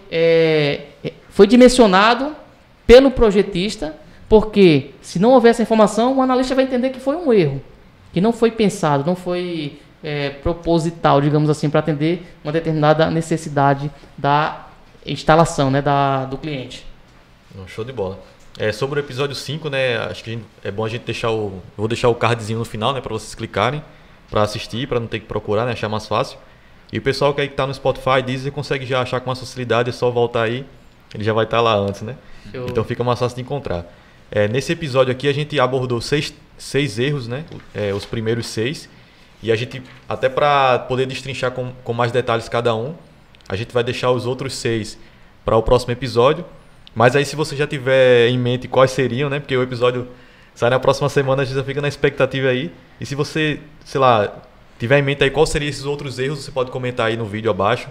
dimensionado pelo projetista, porque se não houver essa informação, o analista vai entender que foi um erro, que não foi pensado, não foi proposital, digamos assim, para atender uma determinada necessidade da instalação, né, do cliente. Show de bola. Sobre o episódio 5, né, acho que é bom a gente deixar vou deixar o cardzinho no final, né, para vocês clicarem, para assistir, para não ter que procurar, né, achar mais fácil. E o pessoal que está no Spotify, Deezer, consegue já achar com mais facilidade, é só voltar aí, ele já vai estar lá antes, né? Show. Então fica mais fácil de encontrar. Nesse episódio aqui a gente abordou seis erros, né? Os primeiros 6. E a gente, até para poder destrinchar com mais detalhes cada um, a gente vai deixar os outros 6 para o próximo episódio. Mas aí se você já tiver em mente quais seriam, né? Porque o episódio sai na próxima semana, a gente já fica na expectativa aí. E se você, sei lá, tiver em mente aí quais seriam esses outros erros, você pode comentar aí no vídeo abaixo.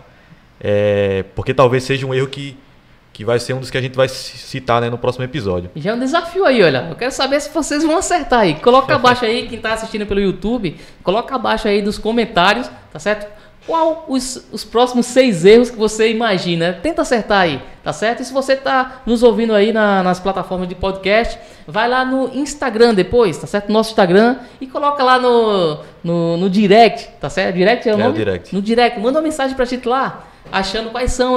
Porque talvez seja um erro que vai ser um dos que a gente vai citar, né, no próximo episódio. Já é um desafio aí, olha. Eu quero saber se vocês vão acertar aí. Coloca abaixo aí, quem está assistindo pelo YouTube, coloca abaixo aí dos comentários, tá certo? Qual os próximos 6 erros que você imagina? Tenta acertar aí, tá certo? E se você está nos ouvindo aí nas plataformas de podcast, vai lá no Instagram depois, tá certo? Nosso Instagram, e coloca lá no direct, tá certo? Direct é o nome? Direct. No direct, manda uma mensagem pra gente lá, achando quais são,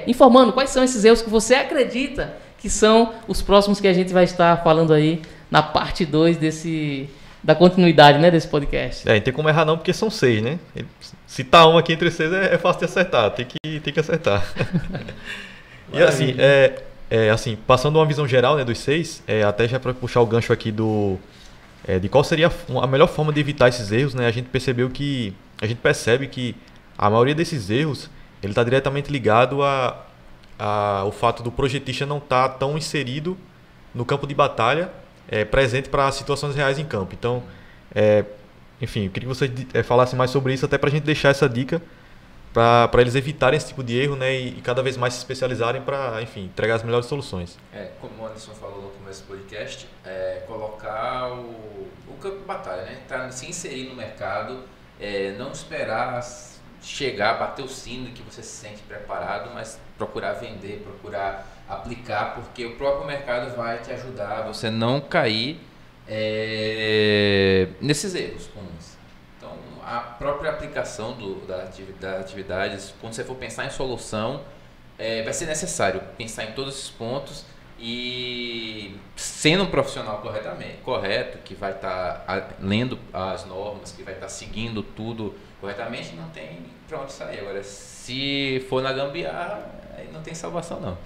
informando quais são esses erros que você acredita que são os próximos que a gente vai estar falando aí na parte 2 da continuidade, né, desse podcast. Não tem como errar não, porque são 6, né? Se tá um aqui entre 6 é fácil de acertar, tem que acertar. E assim, passando uma visão geral, né, dos 6, até já para puxar o gancho aqui de qual seria a melhor forma de evitar esses erros, né? A gente percebe que a maioria desses erros ele está diretamente ligado ao fato do projetista não estar tão inserido no campo de batalha, presente para situações reais em campo. Então, enfim, eu queria que você falasse mais sobre isso, até para a gente deixar essa dica para eles evitarem esse tipo de erro, né, e cada vez mais se especializarem para, enfim, entregar as melhores soluções. Como o Anderson falou no começo do podcast, colocar o campo de batalha, né? Se inserir no mercado, não esperar chegar, bater o sino que você se sente preparado, mas procurar vender, procurar aplicar, porque o próprio mercado vai te ajudar a você não cair nesses erros comuns. Então, a própria aplicação das atividades, quando você for pensar em solução, vai ser necessário pensar em todos esses pontos e sendo um profissional correto, que vai estar lendo as normas, que vai estar seguindo tudo corretamente, não tem para onde sair. Agora, se for na gambiarra, aí não tem salvação não.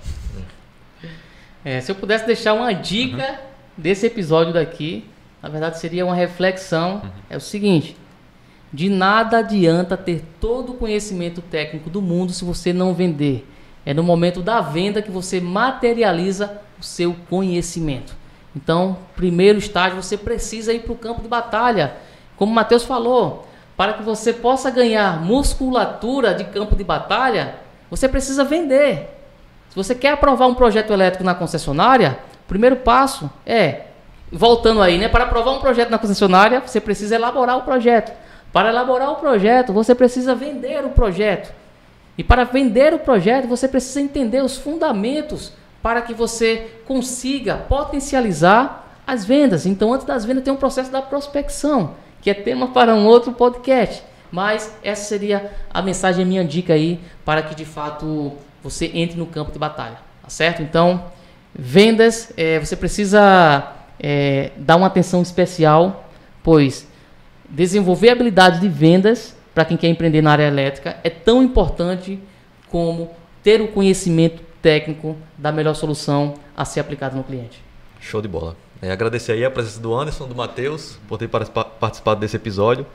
Se eu pudesse deixar uma dica desse episódio daqui, na verdade seria uma reflexão, é o seguinte: de nada adianta ter todo o conhecimento técnico do mundo se você não vender. É no momento da venda que você materializa o seu conhecimento. Então, primeiro estágio, você precisa ir para o campo de batalha. Como o Matheus falou, para que você possa ganhar musculatura de campo de batalha, você precisa vender. Se você quer aprovar um projeto elétrico na concessionária, o primeiro passo voltando aí, né? Para aprovar um projeto na concessionária, você precisa elaborar o projeto. Para elaborar o projeto, você precisa vender o projeto. E para vender o projeto, você precisa entender os fundamentos para que você consiga potencializar as vendas. Então, antes das vendas, tem um processo da prospecção, que é tema para um outro podcast. Mas essa seria a mensagem, a minha dica aí, para que de fato você entre no campo de batalha, tá certo? Então, vendas, você precisa dar uma atenção especial, pois desenvolver habilidades de vendas para quem quer empreender na área elétrica é tão importante como ter o conhecimento técnico da melhor solução a ser aplicada no cliente. Show de bola. Agradecer aí a presença do Anderson, do Matheus, por ter participado desse episódio.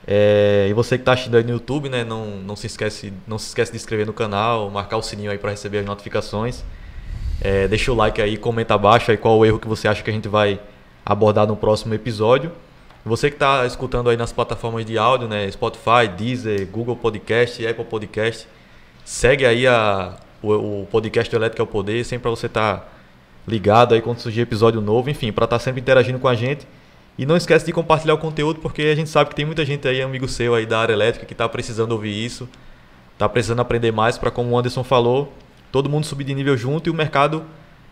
E você que está assistindo aí no YouTube, né, não se esquece de se inscrever no canal, marcar o sininho aí para receber as notificações. Deixa o like aí, comenta abaixo aí qual o erro que você acha que a gente vai abordar no próximo episódio. Você que está escutando aí nas plataformas de áudio, né? Spotify, Deezer, Google Podcast, Apple Podcast, segue aí o podcast do Elétrica é o Poder, sempre para você estar ligado aí quando surgir episódio novo, enfim, para estar sempre interagindo com a gente. E não esquece de compartilhar o conteúdo, porque a gente sabe que tem muita gente aí, amigo seu aí da área elétrica, que está precisando ouvir isso, está precisando aprender mais para, como o Anderson falou, todo mundo subir de nível junto e o mercado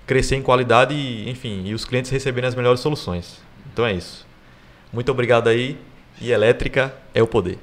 crescer em qualidade e, enfim, e os clientes receberem as melhores soluções. Então é isso. Muito obrigado aí, e Elétrica é o Poder.